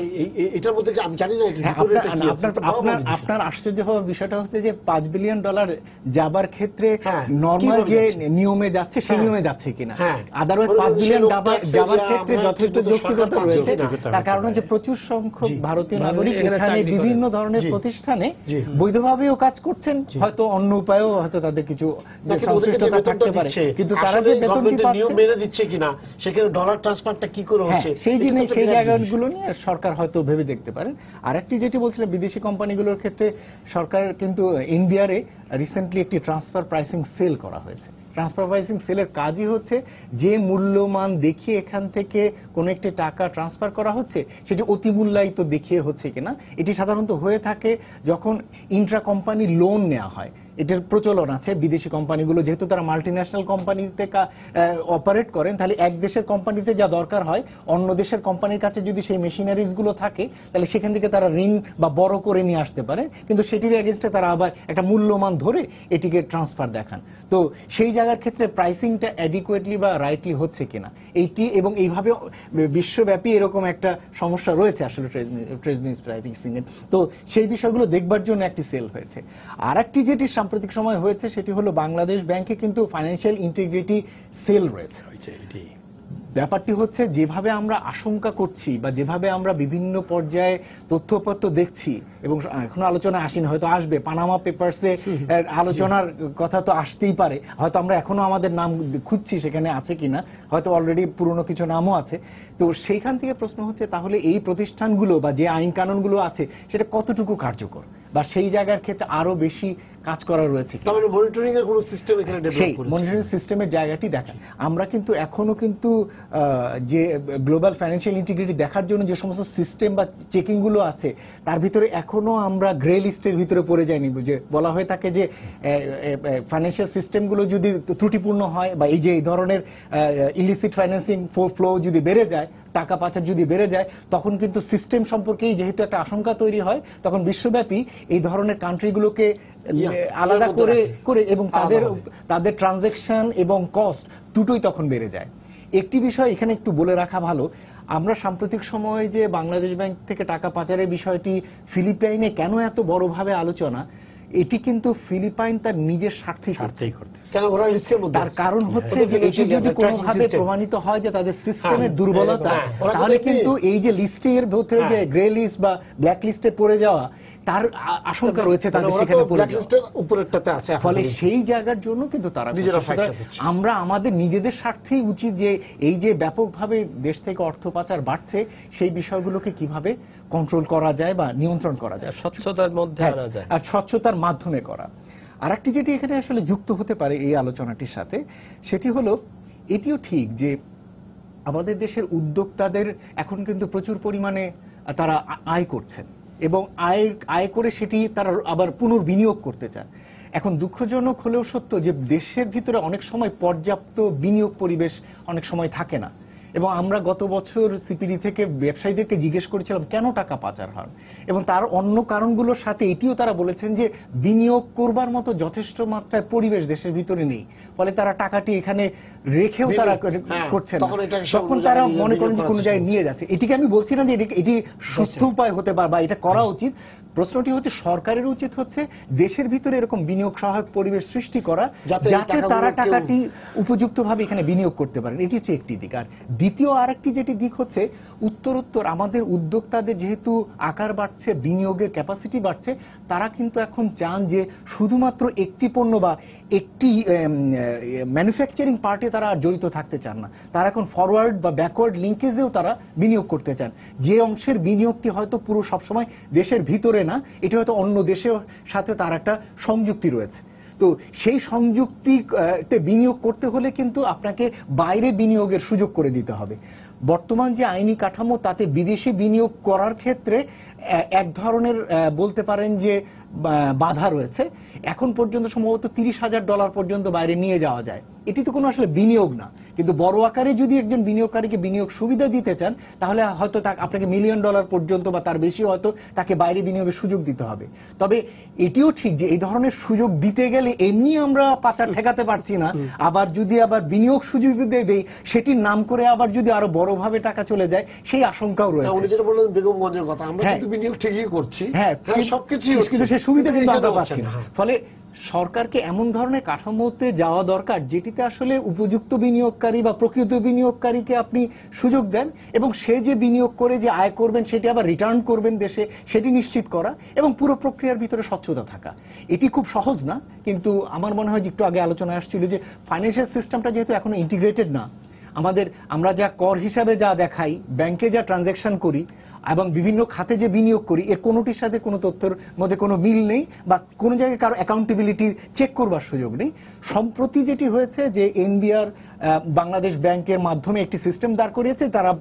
Speaker 1: এটার মধ্যে আমি জানি না।
Speaker 4: আপনার আশ্চর্য হওয়ার বিষয়টা হচ্ছে যে $5 বিলিয়ন যাবার ক্ষেত্রে নর্মাল যে নিয়মে যাচ্ছে সেই নিয়মে যাচ্ছে কিনা। আদারওয়াইজ $5 বিলিয়ন যাবার ক্ষেত্রে যথেষ্ট যৌক্তিকতা রয়েছে, তার কারণ হচ্ছে প্রচুর সংখ্যক ভারতীয় নাগরিক এখানে বিভিন্ন ধরনের প্রতিষ্ঠানে বৈধভাবেও কাজ করছেন, হয়তো অন্য উপায়েও হয়তো তাদের কিছু সংশ্লিষ্টতা থাকতে পারে, কিন্তু তারা যে বেতনটি
Speaker 1: নিয়ম মেনে দিচ্ছে কিনা, সেখানে ডলার ট্রান্সফার কি করে হচ্ছে,
Speaker 4: সেই জায়গাগুলো নিয়ে সরকার হয়তো ভেবে দেখতে পারেন। আরেকটি যেটি বলছিলেন, বিদেশি কোম্পানিগুলোর ক্ষেত্রে সরকারের কিন্তু এনবিআর-এ রিসেন্টলি একটি ট্রান্সফার প্রাইসিং সেল করা হয়েছে। ট্রান্সফার প্রাইসিং সেলের কাজই হচ্ছে যে মূল্যমান দেখিয়ে এখান থেকে কোনো একটি টাকা ট্রান্সফার করা হচ্ছে সেটি অতিমূল্যায়িত দেখিয়ে হচ্ছে কিনা। এটি সাধারণত হয়ে থাকে যখন ইন্ট্রা কোম্পানি লোন নেওয়া হয়, এটার প্রচলন আছে। বিদেশি কোম্পানিগুলো যেহেতু তারা মাল্টিন্যাশনাল কোম্পানিতে অপারেট করেন, তাহলে এক দেশের কোম্পানিতে যা দরকার হয় অন্য দেশের কোম্পানির কাছে যদি সেই মেশিনারিজ গুলো থাকে, তাহলে সেখান থেকে তারা ঋণ বা বড় করে নিয়ে আসতে পারে, কিন্তু সেটির এগেনস্টে তারা আবার একটা মূল্যমান ধরে এটিকে ট্রান্সফার দেখান। তো সেই জায়গার ক্ষেত্রে প্রাইসিংটা অ্যাডিকুয়েটলি বা রাইটলি হচ্ছে কিনা এইটি, এবং এইভাবে বিশ্বব্যাপী এরকম একটা সমস্যা রয়েছে আসলে ট্রেজরি প্রাইসিং এর। তো সেই বিষয়গুলো দেখবার জন্য একটি সেল হয়েছে। আর একটি যেটি সাম্প্রতিক সময় হয়েছে সেটি হলো বাংলাদেশ ব্যাংকে কিন্তু ফাইন্যান্সিয়াল ইন্টিগ্রিটি সেল রয়েছে। ব্যাপারটি হচ্ছে যেভাবে আমরা আশঙ্কা করছি বা যেভাবে আমরা বিভিন্ন পর্যায়ে তথ্যপত্র দেখছি, এবং এখনো আলোচনা আসেনি, হয়তো আসবে, পানামা পেপারসে আলোচনার কথা তো আসতেই পারে, হয়তো আমরা এখনো আমাদের নাম খুঁজছি সেখানে আছে কিনা, হয়তো অলরেডি পুরনো কিছু নামও আছে। তো সেইখান থেকে প্রশ্ন হচ্ছে তাহলে এই প্রতিষ্ঠানগুলো বা যে আইন কানুনগুলো আছে সেটা কতটুকু কার্যকর, বা সেই জায়গার ক্ষেত্রে আরো বেশি কাজ করা রয়েছে।
Speaker 1: মনিটরিং এর কোনো সিস্টেম এখানে ডেভেলপ করেছে,
Speaker 4: মনিটরিং সিস্টেমের জায়গাটি দেখা। আমরা কিন্তু এখনো কিন্তু যে গ্লোবাল ফাইন্যান্সিয়াল ইন্টিগ্রিটি দেখার জন্য যে সমস্ত সিস্টেম বা চেকিং গুলো আছে তার ভিতরে এখনো আমরা গ্রে লিস্টের ভিতরে পড়ে যাইনি। যে বলা হয়ে থাকে যে ফাইন্যান্সিয়াল সিস্টেম গুলো যদি ত্রুটিপূর্ণ হয় বা এই ধরনের ইলিসিট ফাইন্যান্সিং ফ্লো যদি বেড়ে যায়, টাকা পাচার যদি বেড়ে যায়, তখন কিন্তু সিস্টেম সম্পর্কেই যেহেতু একটা আশঙ্কা তৈরি হয়, তখন বিশ্বব্যাপী এই ধরনের কান্ট্রিগুলোকে আলাদা করে এবং তাদের ট্রানজ্যাকশন এবং কস্ট দুটোই তখন বেড়ে যায়। একটি বিষয় এখানে একটু বলে রাখা ভালো, আমরা সাম্প্রতিক সময়ে যে বাংলাদেশ ব্যাংক থেকে টাকা পাচারের বিষয়টি ফিলিপাইনে কেন এত বড়ভাবে আলোচনা, এটি কিন্তু ফিলিপাইন তার নিজের স্বার্থেই করতে। তার কারণ হচ্ছে যে এটি যদি কোনোভাবে প্রমাণিত হয় যে তাদের সিস্টেমের দুর্বলতা, তাহলে কিন্তু এই যে লিস্টের ভিতরে যে গ্রে লিস্ট বা ব্ল্যাক লিস্টে পড়ে যাওয়া তার আশঙ্কা রয়েছে তাদের সেখানে আছে। ফলে সেই জায়গার জন্য কিন্তু তারা আমরা আমাদের নিজেদের স্বার্থেই উচিত যে এই যে ব্যাপকভাবে দেশ থেকে অর্থ পাচার বাড়ছে সেই বিষয়গুলোকে কিভাবে কন্ট্রোল করা যায় বা নিয়ন্ত্রণ করা যায়,
Speaker 2: স্বচ্ছতার মধ্যে আনা যায়,
Speaker 4: আর স্বচ্ছতার মাধ্যমে করা। আর একটি যেটি এখানে আসলে যুক্ত হতে পারে এই আলোচনাটির সাথে, সেটি হলো এটিও ঠিক যে আমাদের দেশের উদ্যোক্তাদের এখন কিন্তু প্রচুর পরিমাণে তারা আয় করছেন, এবং আয় করে সেটি তারা আবার পুনর্বিনিয়োগ করতে চান। এখন দুঃখজনক হলেও সত্য যে দেশের ভিতরে অনেক সময় পর্যাপ্ত বিনিয়োগ পরিবেশ অনেক সময় থাকে না, এবং আমরা গত বছর সিপিডি থেকে ব্যবসায়ীদেরকে জিজ্ঞেস করেছিলাম কেন টাকা পাচার হয়, এবং তার অন্য কারণগুলোর সাথে এটিও তারা বলেছেন যে বিনিয়োগ করবার মতো যথেষ্ট মাত্রায় পরিবেশ দেশের ভিতরে নেই, ফলে তারা টাকাটি এখানে রেখেও তারা করছে না, তখন তারা মনে করেন যে কোনো জায়গায় নিয়ে যাচ্ছে। এটিকে আমি বলছি না যে এটি সুস্থ উপায় হতে পারে বা এটা করা উচিত, প্রশ্নটি হচ্ছে সরকারের উচিত হচ্ছে দেশের ভিতরে এরকম বিনিয়োগ সহায়ক পরিবেশ সৃষ্টি করা যাতে তারা টাকাটি উপযুক্তভাবে এখানে বিনিয়োগ করতে পারেন। এটি হচ্ছে একটি দিক। আর দ্বিতীয় আরেকটি যেটি দিক হচ্ছে উত্তরোত্তর আমাদের উদ্যোক্তাদের যেহেতু আকার বাড়ছে, বিনিয়োগের ক্যাপাসিটি বাড়ছে, তারা কিন্তু এখন চান যে শুধুমাত্র একটি পণ্য বা একটি ম্যানুফ্যাকচারিং পার্টে তারা আর জড়িত থাকতে চান না, তারা এখন ফরওয়ার্ড বা ব্যাকওয়ার্ড লিঙ্কেজেও তারা বিনিয়োগ করতে চান, যে অংশের বিনিয়োগটি হয়তো পুরো সবসময় দেশের ভিতরে না, এটি হয়তো অন্য দেশের সাথে তার একটা সংযুক্তি রয়েছে। তো সেই সংযুক্তিতে বিনিয়োগ করতে হলে কিন্তু আপনাকে বাইরে বিনিয়োগের সুযোগ করে দিতে হবে। বর্তমান যে আইনি কাঠামো তাতে বিদেশি বিনিয়োগ করার ক্ষেত্রে এক ধরনের বলতে পারেন যে বাধা রয়েছে। এখন পর্যন্ত সম্ভবত $30,000 পর্যন্ত বাইরে নিয়ে যাওয়া যায়, এটি তো কোনো আসলে বিনিয়োগ না, কিন্তু বড় আকারে যদি একজন বিনিয়োগকারীকে বিনিয়োগ সুবিধা দিতে চান তাহলে হয়তো আপনাকে $1 মিলিয়ন পর্যন্ত বা তার বেশি হয়তো তাকে বাইরে বিনিয়োগের সুযোগ দিতে হবে। তবে এটিও ঠিক যে এই ধরনের সুযোগ দিতে গেলে এমনি আমরা পাচার ঠেকাতে পারছি না, আবার যদি আবার বিনিয়োগ সুযোগ দেই সেটির নাম করে আবার যদি আরো বড়ভাবে টাকা চলে যায় সেই আশঙ্কাও রয়েছে।
Speaker 1: উনি যেটা বললেন বেগমগঞ্জের কথা, আমরা কিন্তু বিনিয়োগ ঠিকই করছি,
Speaker 4: হ্যাঁ
Speaker 1: সবকিছুই,
Speaker 4: কিন্তু সেই সুবিধা কিন্তু আমরা পাচ্ছি না। ফলে সরকারকে এমন ধরনের কাঠামোতে যাওয়া দরকার যেটিতে আসলে উপযুক্ত বিনিয়োগকারী বা প্রকৃত বিনিয়োগকারীকে আপনি সুযোগ দেন, এবং সে যে বিনিয়োগ করে যে আয় করবেন সেটি আবার রিটার্ন করবেন দেশে, সেটি নিশ্চিত করা, এবং পুরো প্রক্রিয়ার ভিতরে স্বচ্ছতা থাকা। এটি খুব সহজ না, কিন্তু আমার মনে হয় যে একটু আগে আলোচনা আসছিল যে ফাইন্যান্সিয়াল সিস্টেমটা যেহেতু এখনো ইন্টিগ্রেটেড না, আমরা যা কর হিসাবে যা দেখাই, ব্যাংকে যা ট্রানজ্যাকশন করি, এবং বিভিন্ন খাতে যে বিনিয়োগ করি এর কোনোটির সাথে কোনো তথ্যের মধ্যে কোনো মিল নেই বা কোনো জায়গায় কারো অ্যাকাউন্টেবিলিটি চেক করবার সুযোগ নেই। সম্প্রতি যেটি হয়েছে যে এনবিআর বাংলাদেশ ব্যাংকের মাধ্যমে একটি সিস্টেম দাঁড় করিয়েছে, তারা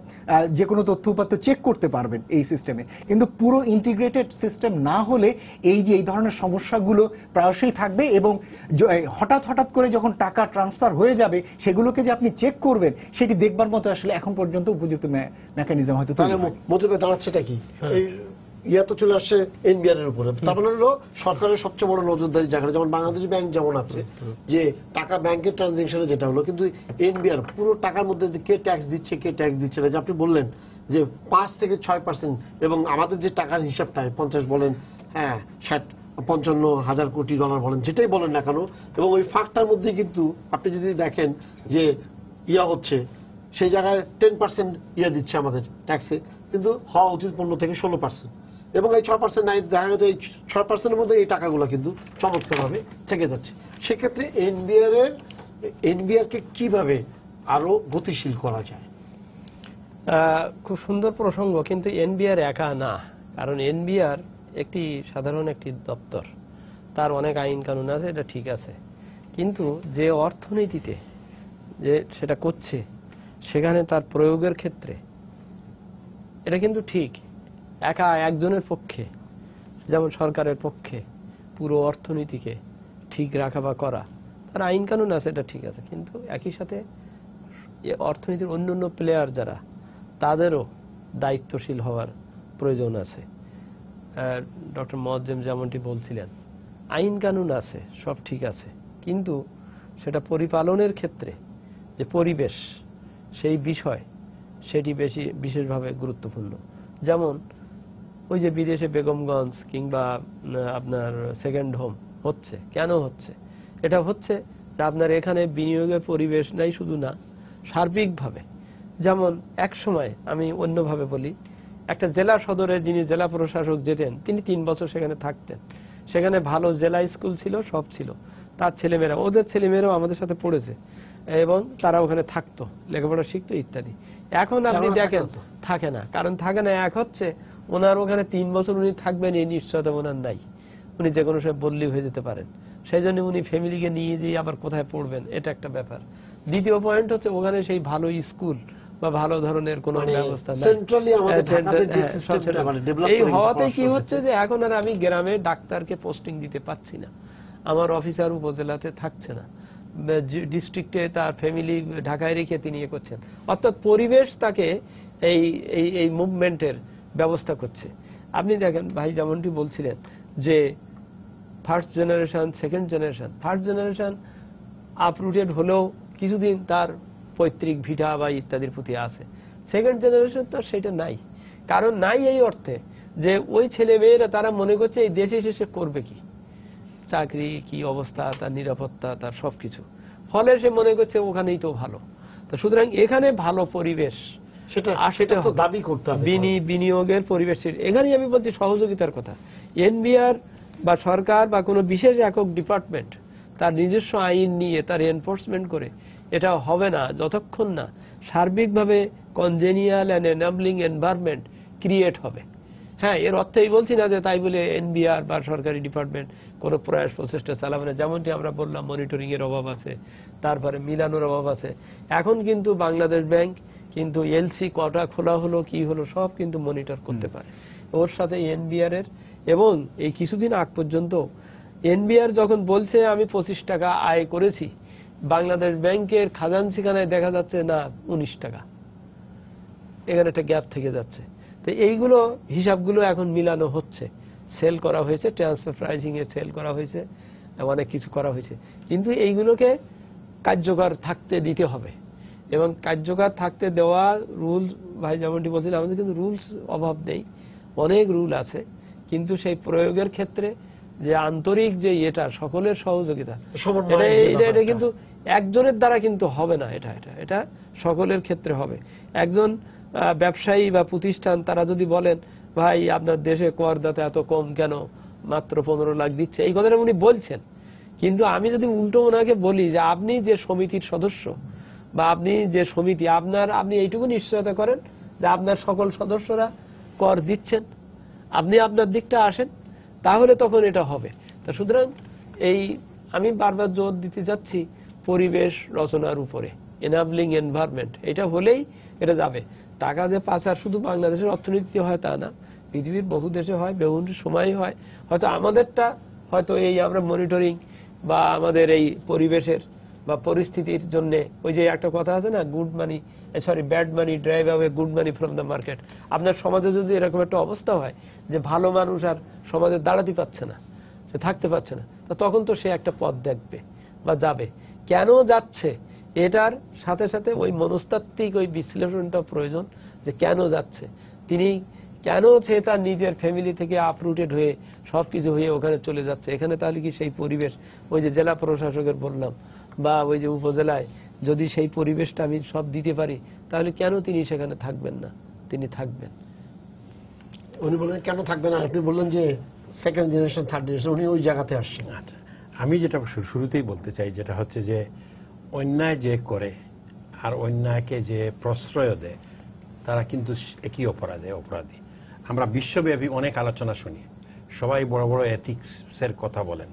Speaker 4: যে কোনো তথ্য উপাত্ত চেক করতে পারবেন এই সিস্টেমে। কিন্তু পুরো ইন্টিগ্রেটেড সিস্টেম না হলে এই ধরনের সমস্যাগুলো প্রায়শই থাকবে এবং হঠাৎ করে যখন টাকা ট্রান্সফার হয়ে যাবে সেগুলোকে যে আপনি চেক করবেন সেটি দেখবার মতো আসলে এখন পর্যন্ত উপযুক্ত মেকানিজম হয়তো
Speaker 1: মধ্যে দাঁড়াচ্ছেটা কি ইয়া তো চলে আসছে এনবিআর এর উপরে। তার মানে হলো সরকারের সবচেয়ে বড় নজরদারি জায়গা, যেমন বাংলাদেশ ব্যাংক যেমন আছে যে টাকা ব্যাংকের ট্রানজেকশনে যেটা হলো, কিন্তু এনবিআর পুরো টাকার মধ্যে কে ট্যাক্স দিচ্ছে কে ট্যাক্স দিচ্ছে না, যে আপনি বললেন যে 5 থেকে 6%, এবং আমাদের যে টাকার হিসাবটা 50 বলেন, হ্যাঁ 55,000 কোটি ডলার বলেন, যেটাই বলেন না কেন, এবং ওই ফাঁকটার মধ্যে কিন্তু আপনি যদি দেখেন যে ইয়া হচ্ছে সেই জায়গায় 10% ইয়া দিচ্ছে আমাদের ট্যাক্সে, কিন্তু হওয়া উচিত 15 থেকে 16%, এবং এই 6% নাই, দেখা গেছে এই 6%-এর মধ্যে এই টাকাগুলো কিন্তু চমৎকারভাবে থেকে যাচ্ছে। সেক্ষেত্রে এনবিআরকে কিভাবে আরো গতিশীল করা যায়?
Speaker 2: খুব সুন্দর প্রসঙ্গ, কিন্তু এনবিআর একা না, কারণ এনবিআর সাধারণ একটি দপ্তর, তার অনেক আইন কানুন আছে, এটা ঠিক আছে, কিন্তু যে অর্থনীতিতে যে সেটা করছে সেখানে তার প্রয়োগের ক্ষেত্রে এটা কিন্তু ঠিক একা একজনের পক্ষে, যেমন সরকারের পক্ষে পুরো অর্থনীতিকে ঠিক রাখা বা করা, তার আইন কানুন আছে, এটা ঠিক আছে, কিন্তু একই সাথে অর্থনীতির অন্যান্য প্লেয়ার যারা, তাদেরও দায়িত্বশীল হওয়ার প্রয়োজন আছে। ডক্টর মোয়াজ্জেম যেমনটি বলছিলেন, আইন কানুন আছে, সব ঠিক আছে, কিন্তু সেটা পরিপালনের ক্ষেত্রে যে পরিবেশ, সেই বিষয় সেটি বিশেষভাবে গুরুত্বপূর্ণ। যেমন ওই যে বিদেশে বেগমগঞ্জ কিংবা আপনার সেকেন্ড হোম হচ্ছে, কেন হচ্ছে? এটা হচ্ছে যে আপনার এখানে বিনিয়োগের পরিবেশ নাই, শুধু না, সার্বিকভাবে। যেমন এক সময় আমি অন্যভাবে বলি, একটা জেলা সদরে যিনি জেলা প্রশাসক যেতেন, তিনি 3 বছর সেখানে থাকতেন, সেখানে ভালো জেলা স্কুল ছিল, সব ছিল, তার ছেলেমেয়েরা, ওদের ছেলেমেয়েরাও আমাদের সাথে পড়েছে এবং তারা ওখানে থাকতো, লেখাপড়া শিখতো ইত্যাদি। এখন আপনি দেখেন থাকে না, কারণ থাকে না, এক হচ্ছে ওনার ওখানে 3 বছর উনি থাকবেন এই নিশ্চয়তা ওনার নাই, উনি যে কোনো সময় বদলি হয়ে যেতে পারেন, সেই জন্য উনি ফ্যামিলিকে নিয়ে যেয়ে আবার কোথায় পড়বেন, এটা একটা ব্যাপার। দ্বিতীয় পয়েন্ট হচ্ছে ওখানে সেই ভালো স্কুল বা ভালো ধরনের কোন ব্যবস্থা নাই। এই হওয়াতে কি হচ্ছে যে এখন আর আমি গ্রামে ডাক্তারকে পোস্টিং দিতে পাচ্ছি না, আমার অফিসার উপজেলাতে থাকছে না, ডিস্ট্রিক্টে তার ফ্যামিলি ঢাকায় রেখে তিনি ইয়ে করছেন, অর্থাৎ পরিবেশ তাকে এই মুভমেন্টের ব্যবস্থা করছে। আপনি দেখেন ভাই যেমনটি বলছিলেন যে first generation, second generation, first generation uprooted হলেও কিছুদিন তার পৈতৃক ভিটা বা ইত্যাদির প্রতি আছে, সেকেন্ড জেনারেশন তো সেটা নাই। কারণ নাই এই অর্থে যে ওই ছেলে মেয়েরা তারা মনে করছে এই দেশে এসে করবে কি, চাকরি কি অবস্থা, তার নিরাপত্তা, তার সবকিছু, ফলে সে মনে করছে ওখানেই তো ভালো। তো সুতরাং এখানে ভালো পরিবেশ সেটা দাবি করতে হবে, বিনিয়োগের পরিবেশ। এখানেই আমি বলছি সহযোগিতার কথা। এনবিআর বা সরকার বা কোনো বিশেষ একক ডিপার্টমেন্ট তার নিজস্ব আইন নিয়ে তার এনফোর্সমেন্ট করে এটা হবে না যতক্ষণ না সার্বিকভাবে congenial and enabling environment create হবে। হ্যাঁ, এর অর্থ এই বলছি না যে তাই বলে এনবিআর বা সরকারি ডিপার্টমেন্ট কোনো প্রয়াস প্রচেষ্টা চালাবে না। যেমনটি আমরা বললাম মনিটরিং এর অভাব আছে, তারপরে মিলানোর অভাব আছে। এখন কিন্তু বাংলাদেশ ব্যাংক কিন্তু এলসি কটা খোলা হলো কি হলো সব কিন্তু মনিটর করতে পারে ওর সাথে এনবিআর এর। এবং এই কিছুদিন আগ পর্যন্ত এনবিআর যখন বলছে আমি 25 টাকা আয় করেছি, বাংলাদেশ ব্যাংকের খাজানসিখানায় দেখা যাচ্ছে না 19 টাকা, এখানে একটা গ্যাপ থেকে যাচ্ছে। তো এইগুলো হিসাবগুলো এখন মিলানো হচ্ছে, সেল করা হয়েছে, ট্রান্সফার প্রাইসিং এ সেল করা হয়েছে, অনেক কিছু করা হয়েছে, কিন্তু এইগুলোকে কার্যকর থাকতে দিতে হবে। এবং কার্যকর থাকতে দেওয়া রুল, ভাই যেমনটি বলছিলেন, আমাদের কিন্তু রুলস অভাব নেই, অনেক রুল আছে, কিন্তু সেই প্রয়োগের ক্ষেত্রে যে আন্তরিক যে এটা সকলের সহযোগিতা, এটা কিন্তু একজনের দ্বারা কিন্তু হবে না, এটা সকলের ক্ষেত্রে হবে। একজন ব্যবসায়ী বা প্রতিষ্ঠান তারা যদি বলেন ভাই আপনার দেশে করদাতা এত কম কেন, মাত্র 15 লাখ দিচ্ছে, এই কথাটা উনি বলছেন, কিন্তু আমি যদি উল্টো ওনাকে বলি যে আপনি যে সমিতির সদস্য বা আপনি যে সমিতি, আপনি এইটুকু নিশ্চয়তা করেন যে আপনার সকল সদস্যরা কর দিচ্ছেন, আপনি আপনার দিকটা আসেন, তাহলে তখন এটা হবে। তা সুতরাং এই আমি বারবার জোর দিতে যাচ্ছি পরিবেশ রচনার উপরে, এনাবলিং এনভায়রনমেন্ট, এটা হলেই এটা যাবে। টাকা যে পাচার শুধু বাংলাদেশের অর্থনীতিতে হয় তা না, পৃথিবীর বহু দেশে হয়, বহু সময় হয়। হয়তো আমাদেরটা হয়তো এই আমরা মনিটরিং বা আমাদের এই পরিবেশের বা পরিস্থিতির জন্য, ওই যে একটা কথা আছে না, good money bad money drive away good money from the market. আপনার সমাজে যদি এরকম একটা অবস্থা হয় যে ভালো মানুষ আর সমাজে দাঁড়াতে পারছে না, সে থাকতে পারছে না, তো তখন তো সে একটা পথ দেখবে বা যাবে। কেন যাচ্ছে এটার সাথে সাথে ওই মনস্তাত্ত্বিক ওই বিশ্লেষণটা প্রয়োজন, যে কেন যাচ্ছে, তিনি কেন সে তার নিজের ফ্যামিলি থেকে আপরুটেড হয়ে সবকিছু হয়ে ওখানে চলে যাচ্ছে। এখানে তাহলে কি সেই পরিবেশ, ওই যে জেলা প্রশাসকের বললাম বা ওই যে উপজেলায় যদি সেই পরিবেশটা আমি সব দিতে পারি, তাহলে কেন তিনি সেখানে থাকবেন না? তিনি থাকবেন।
Speaker 1: উনি বললেন কেন থাকবেন, আর আপনি বললেন যে সেকেন্ড জেনারেশন থার্ড জেনারেশন, উনি ওই জায়গাতে আসছেন।
Speaker 3: আচ্ছা, আমি যেটা শুরুতেই বলতে চাই যেটা হচ্ছে যে অন্যায় যে করে আর অন্যায়কে যে প্রশ্রয় দেয় তারা কিন্তু একই অপরাধী। আমরা বিশ্বব্যাপী অনেক আলোচনা শুনি, সবাই বড় বড় এথিক্সের কথা বলেন,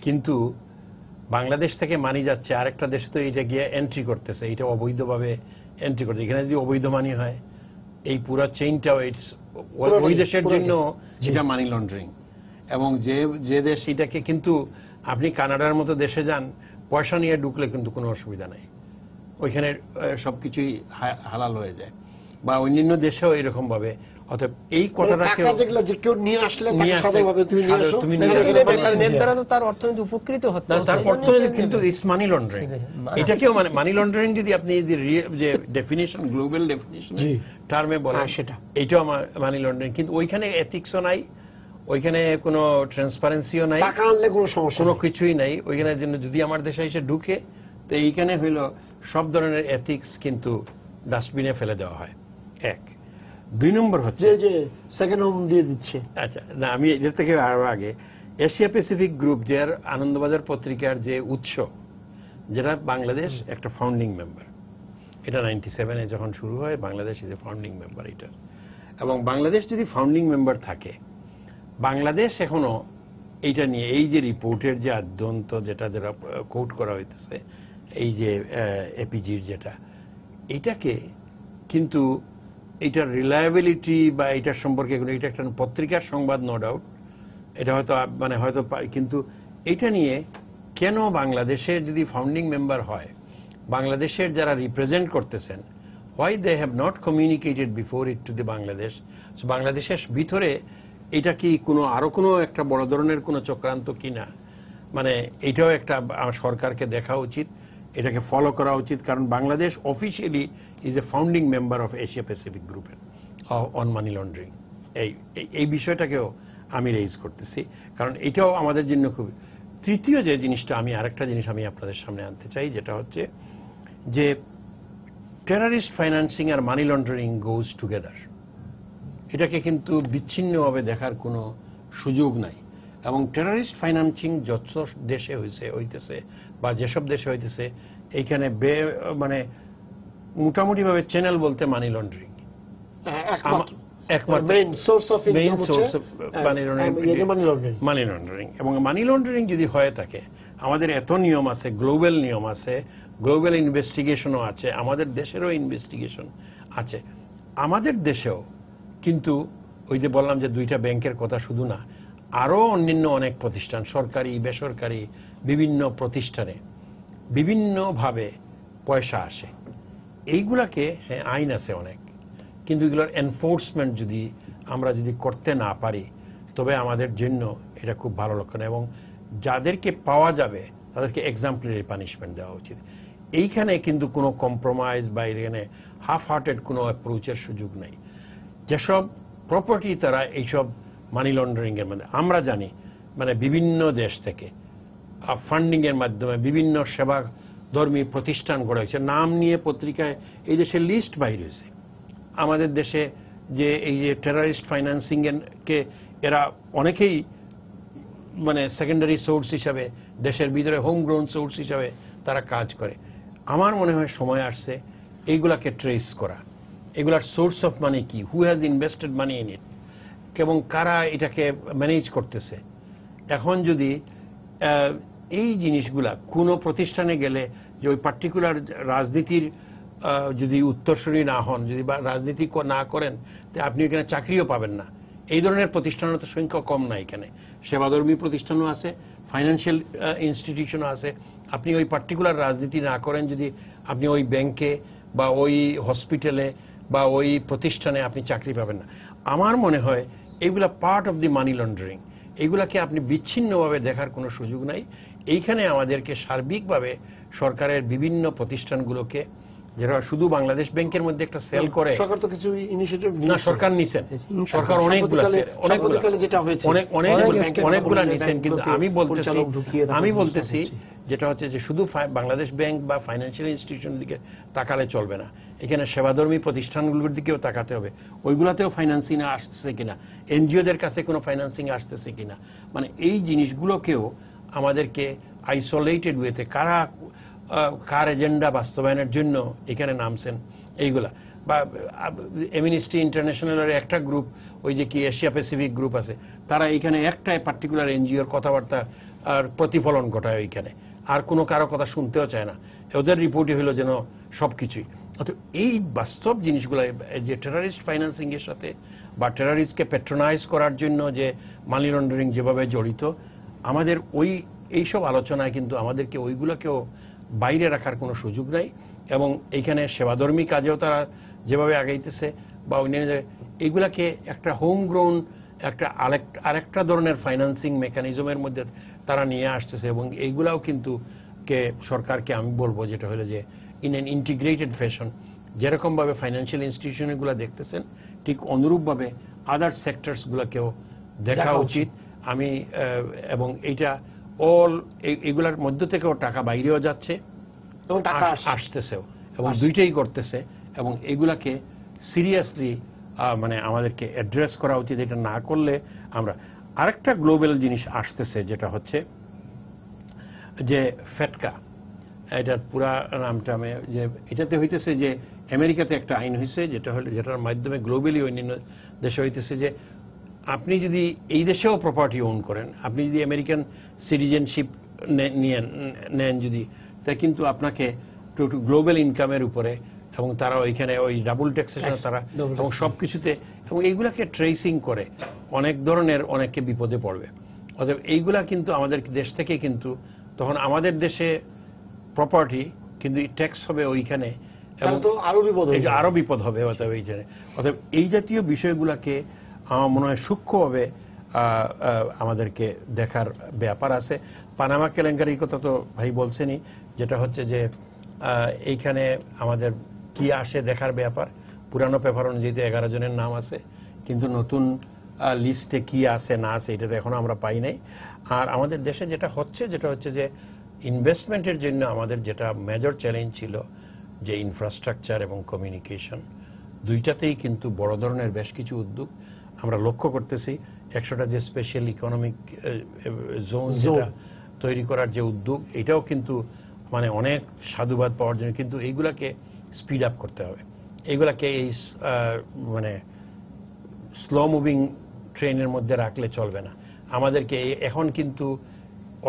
Speaker 3: কিন্তু বাংলাদেশ থেকে মানি যাচ্ছে আরেকটা দেশে তো এটা গিয়ে এন্ট্রি করতেছে, এটা অবৈধভাবে এন্ট্রি করছে। এখানে যদি অবৈধ মানি হয় এই পুরো চেইনটাও ওই দেশের জন্য এটা মানি লন্ডারিং। এবং যে দেশ এটাকে, কিন্তু আপনি কানাডার মতো দেশে যান, পয়সা নিয়ে ঢুকলে কিন্তু কোনো অসুবিধা নাই, ওইখানে সবকিছুই হালাল হয়ে যায়, বা অন্যান্য দেশেও এরকম ভাবে। অতএব এই কথাটাকে
Speaker 1: কেউ নিয়ে আসলে
Speaker 2: তার অর্থনীতি উপকৃত হচ্ছে,
Speaker 3: তার অর্থনীতি কিন্তু ইটস মানি লন্ডারিং। এটাকেও মানি লন্ডারিং যদি আপনি যে ডেফিনিশন, গ্লোবাল ডেফিনিশন টার্মে বলেন, সেটা এটাও মানি লন্ডারিং। কিন্তু ওইখানে এথিক্সও নাই, ওইখানে কোনো ট্রান্সপারেন্সিও নাই,
Speaker 1: টাকা আনলে কোনো সমস্যা,
Speaker 3: কোনো কিছুই নাই ওইখানে। জন্য যদি আমার দেশে এসে ঢুকে, তো এইখানে হইল সব ধরনের এথিক্স কিন্তু ডাস্টবিনে ফেলে দেওয়া হয়। এক। দুই নম্বর হচ্ছে
Speaker 1: যে সেকেন্ড হোম দিয়ে দিচ্ছে।
Speaker 3: আচ্ছা, না, আমি এর থেকে আরো আগে এশিয়া প্যাসিফিক গ্রুপ, যার আনন্দবাজার পত্রিকার যে উৎস, যেটা বাংলাদেশ একটা ফাউন্ডিং মেম্বার, এটা 97-এ যখন শুরু হয়, Bangladesh is a founding member এটা। এবং বাংলাদেশ যদি ফাউন্ডিং মেম্বার থাকে, বাংলাদেশ এখনো এইটা নিয়ে, এই যে রিপোর্টের যে আদ্যন্ত যেটা কোট করা হইতেছে, এই যে এপিজির যেটা, এইটাকে কিন্তু এটার রিলায়েবিলিটি বা এটার সম্পর্কে, এটা একটা পত্রিকার সংবাদ, নো ডাউট, এটা হয়তো হয়তো, কিন্তু এটা নিয়ে কেন বাংলাদেশের যদি ফাউন্ডিং মেম্বার হয়, বাংলাদেশের যারা রিপ্রেজেন্ট করতেছেন, why they have not communicated before it to the Bangladesh. বাংলাদেশের ভিতরে এটা কি আরো কোনো একটা বড় ধরনের কোনো চক্রান্ত কিনা, এটাও একটা সরকারকে দেখা উচিত, এটাকে ফলো করা উচিত। কারণ Bangladesh officially is a founding member of Asia Pacific গ্রুপের অন মানি লন্ডারিং। এই বিষয়টাকেও আমি রেইজ করতেছি, কারণ এটাও আমাদের জন্য খুব। তৃতীয় যে জিনিসটা, আরেকটা জিনিস আমি আপনাদের সামনে আনতে চাই, যেটা হচ্ছে যে টেররিস্ট ফাইন্যান্সিং আর মানি লন্ডারিং গোজ টুগেদার। এটাকে কিন্তু বিচ্ছিন্নভাবে দেখার কোনো সুযোগ নাই। এবং টেররিস্ট ফাইন্যান্সিং যত দেশে হইতেছে বা যেসব দেশে হইতেছে, এইখানে মোটামুটিভাবে চ্যানেল বলতে মানি লন্ডারিং একমাত্র main source of money laundering. এবং মানি লন্ডারিং যদি হয়ে থাকে, আমাদের এত নিয়ম আছে, গ্লোবাল নিয়ম আছে, গ্লোবাল ইনভেস্টিগেশনও আছে, আমাদের দেশেরও ইনভেস্টিগেশন আছে। আমাদের দেশেও কিন্তু ওই যে বললাম যে দুইটা ব্যাংকের কথা শুধু না, আরো অন্যান্য অনেক প্রতিষ্ঠান, সরকারি বেসরকারি বিভিন্ন প্রতিষ্ঠানে বিভিন্নভাবে পয়সা আসে। এইগুলাকে, হ্যাঁ, আইন আছে অনেক, কিন্তু এগুলোর এনফোর্সমেন্ট আমরা যদি করতে না পারি, তবে আমাদের জন্য এটা খুব ভালো লক্ষণ। এবং যাদেরকে পাওয়া যাবে তাদেরকে এক্সাম্পলারি পানিশমেন্ট দেওয়া উচিত। এইখানে কিন্তু কোনো কম্প্রোমাইজ বা এখানে হাফ হার্টেড কোনো অ্যাপ্রোচের সুযোগ নেই। যেসব প্রপার্টি তারা এইসব মানি লন্ডারিং এর মধ্যে, আমরা জানি বিভিন্ন দেশ থেকে ফান্ডিং এর মাধ্যমে বিভিন্ন সেবা ধর্মী প্রতিষ্ঠান গড়ে হয়েছে, নাম নিয়ে পত্রিকায় এই দেশের লিস্ট বাইর হয়েছে। আমাদের দেশে যে এই যে টেররিস্ট ফাইন্যান্সিং কে এরা অনেকেই সেকেন্ডারি সোর্স হিসাবে, দেশের ভিতরে হোম গ্রাউন্ড সোর্স হিসাবে তারা কাজ করে। আমার মনে হয় সময় আসছে এইগুলাকে ট্রেস করা, এগুলার সোর্স অফ মানি কি, who has invested money in it, এবং কারা এটাকে ম্যানেজ করতেছে। এখন যদি এই জিনিসগুলা কোনো প্রতিষ্ঠানে গেলে যে ওই পার্টিকুলার রাজনীতির যদি উত্তরসূরি না হন, যদি বা রাজনীতি না করেন, তো আপনি এখানে চাকরিও পাবেন না। এই ধরনের প্রতিষ্ঠানের তো সংখ্যা কম না এখানে। সেবাধর্মী প্রতিষ্ঠানও আছে, ফাইন্যান্সিয়াল ইনস্টিটিউশনও আছে। আপনি ওই পার্টিকুলার রাজনীতি না করেন, যদি আপনি ওই ব্যাংকে বা ওই হসপিটালে বা ওই প্রতিষ্ঠানে আপনি চাকরি পাবেন না। আমার মনে হয় এইগুলা part of the money laundering. এইগুলাকে আপনি বিচ্ছিন্নভাবে দেখার কোনো সুযোগ নাই। এইখানে আমাদেরকে সার্বিকভাবে সরকারের বিভিন্ন প্রতিষ্ঠানগুলোকে, যারা শুধু বাংলাদেশ ব্যাংকের মধ্যে একটা সেল করে,
Speaker 1: সরকার তো কিছু ইনিশিয়েটিভ
Speaker 3: না সরকার নিছেন, সরকার অনেকগুলো নিছেন, কিন্তু আমি বলতেছি যেটা হচ্ছে যে শুধু বাংলাদেশ ব্যাংক বা ফাইন্যান্সিয়াল ইনস্টিটিউশন দিকে তাকালে চলবে না, এখানে সেবাধর্মী প্রতিষ্ঠানগুলোর দিকেও তাকাতে হবে। ওইগুলোতেও ফাইন্যান্সিং আসতেছে কিনা, এনজিওদের কাছে কোনো ফাইন্যান্সিং আসতেছে কিনা, মানে এই জিনিসগুলোকেও আমাদেরকে আইসোলেটেড ওয়েতে কার এজেন্ডা বাস্তবায়নের জন্য এখানে নামছেন এইগুলা, বা অ্যামনেস্টি ইন্টারন্যাশনালের একটা গ্রুপ, ওই যে কি এশিয়া প্যাসিফিক গ্রুপ আছে, তারা এইখানে একটাই পার্টিকুলার এনজিওর কথাবার্তা আর প্রতিফলন ঘটায় ওইখানে, আর কোনো কারো কথা শুনতেও চায় না। ওদের রিপোর্টই হলো যেন সবকিছুই। অর্থাৎ এই বাস্তব জিনিসগুলো যে টেররিস্ট ফাইন্যান্সিং এর সাথে বা টেররিস্টকে প্যাট্রোনাইজ করার জন্য যে মানি লন্ডারিং যেভাবে জড়িত, আমাদের এইসব আলোচনায় কিন্তু আমাদেরকে ওইগুলোকেও বাইরে রাখার কোনো সুযোগ নাই। এবং এইখানে সেবাধর্মী কাজেও তারা যেভাবে আগাইতেছে বা অন্যান্য এইগুলাকে একটা হোম গ্রাউন্ড একটা আরেকটা ধরনের ফাইন্যান্সিং মেকানিজমের মধ্যে তারা নিয়ে আসতেছে, এবং এইগুলাও কিন্তু সরকারকে আমি বলবো যেটা হলো যে ইন অ্যান ইন্টিগ্রেটেড ফ্যাশন, যেরকমভাবে ফাইন্যান্সিয়াল ইনস্টিটিউশনগুলো দেখতেছেন ঠিক অনুরূপভাবে আদার সেক্টরসগুলোকেও দেখা উচিত। আমি এবং এইটা এগুলার মধ্য থেকেও টাকা বাইরেও যাচ্ছে এবং টাকা আসতেছেও, এবং দুইটাই করতেছে, এবং এগুলাকে সিরিয়াসলি মানে আমাদেরকে অ্যাড্রেস করা উচিত। এটা না করলে আমরা আরেকটা গ্লোবাল জিনিস আসতেছে, যেটা হচ্ছে যে ফেটকা, এটার পুরা নামটা যে এটাতে হইতেছে যে আমেরিকাতে একটা আইন হয়েছে, যেটার মাধ্যমে গ্লোবালি অন্যান্য দেশে হইতেছে যে আপনি যদি এই দেশেও প্রপার্টি ওন করেন, আপনি যদি আমেরিকান সিটিজেনশিপ নেন যদি, তা কিন্তু আপনাকে গ্লোবাল ইনকামের উপরে, এবং তারা ওইখানে ওই ডাবল ট্যাক্সেশন তারা এবং সবকিছুতে, এবং এইগুলাকে ট্রেসিং করে অনেক ধরনের অনেককে বিপদে পড়বে। অতএব এইগুলা কিন্তু আমাদের দেশ থেকে, কিন্তু তখন আমাদের দেশে প্রপার্টি কিন্তু ট্যাক্স হবে ওইখানে, এবং আরো বিপদ হবে। অতএব অতএব এই জাতীয় বিষয়গুলাকে আমার মনে হয় সূক্ষ্মভাবে আমাদেরকে দেখার ব্যাপার আছে। পানামা কেলেঙ্কারির কথা তো ভাই বলছেনই, যেটা হচ্ছে যে এইখানে আমাদের কি আসে দেখার ব্যাপার। পুরানো পেপার অনুযায়ী 11 জনের নাম আছে, কিন্তু নতুন লিস্টে কি আছে না আছে এটা তো এখনো আমরা পাই নাই। আর আমাদের দেশে যেটা হচ্ছে যে ইনভেস্টমেন্টের জন্য আমাদের যেটা মেজর চ্যালেঞ্জ ছিল, যে ইনফ্রাস্ট্রাকচার এবং কমিউনিকেশন, দুইটাতেই কিন্তু বড় ধরনের বেশ কিছু উদ্যোগ আমরা লক্ষ্য করতেছি। 100টা যে স্পেশাল ইকোনমিক জোন যেটা তৈরি করার যে উদ্যোগ, এটাও কিন্তু মানে অনেক সাধুবাদ পাওয়ার জন্য, কিন্তু এইগুলাকে স্পিড আপ করতে হবে। এইগুলাকে এই মানে স্লো মুভিং ট্রেনের মধ্যে রাখলে চলবে না। আমাদেরকে এখন কিন্তু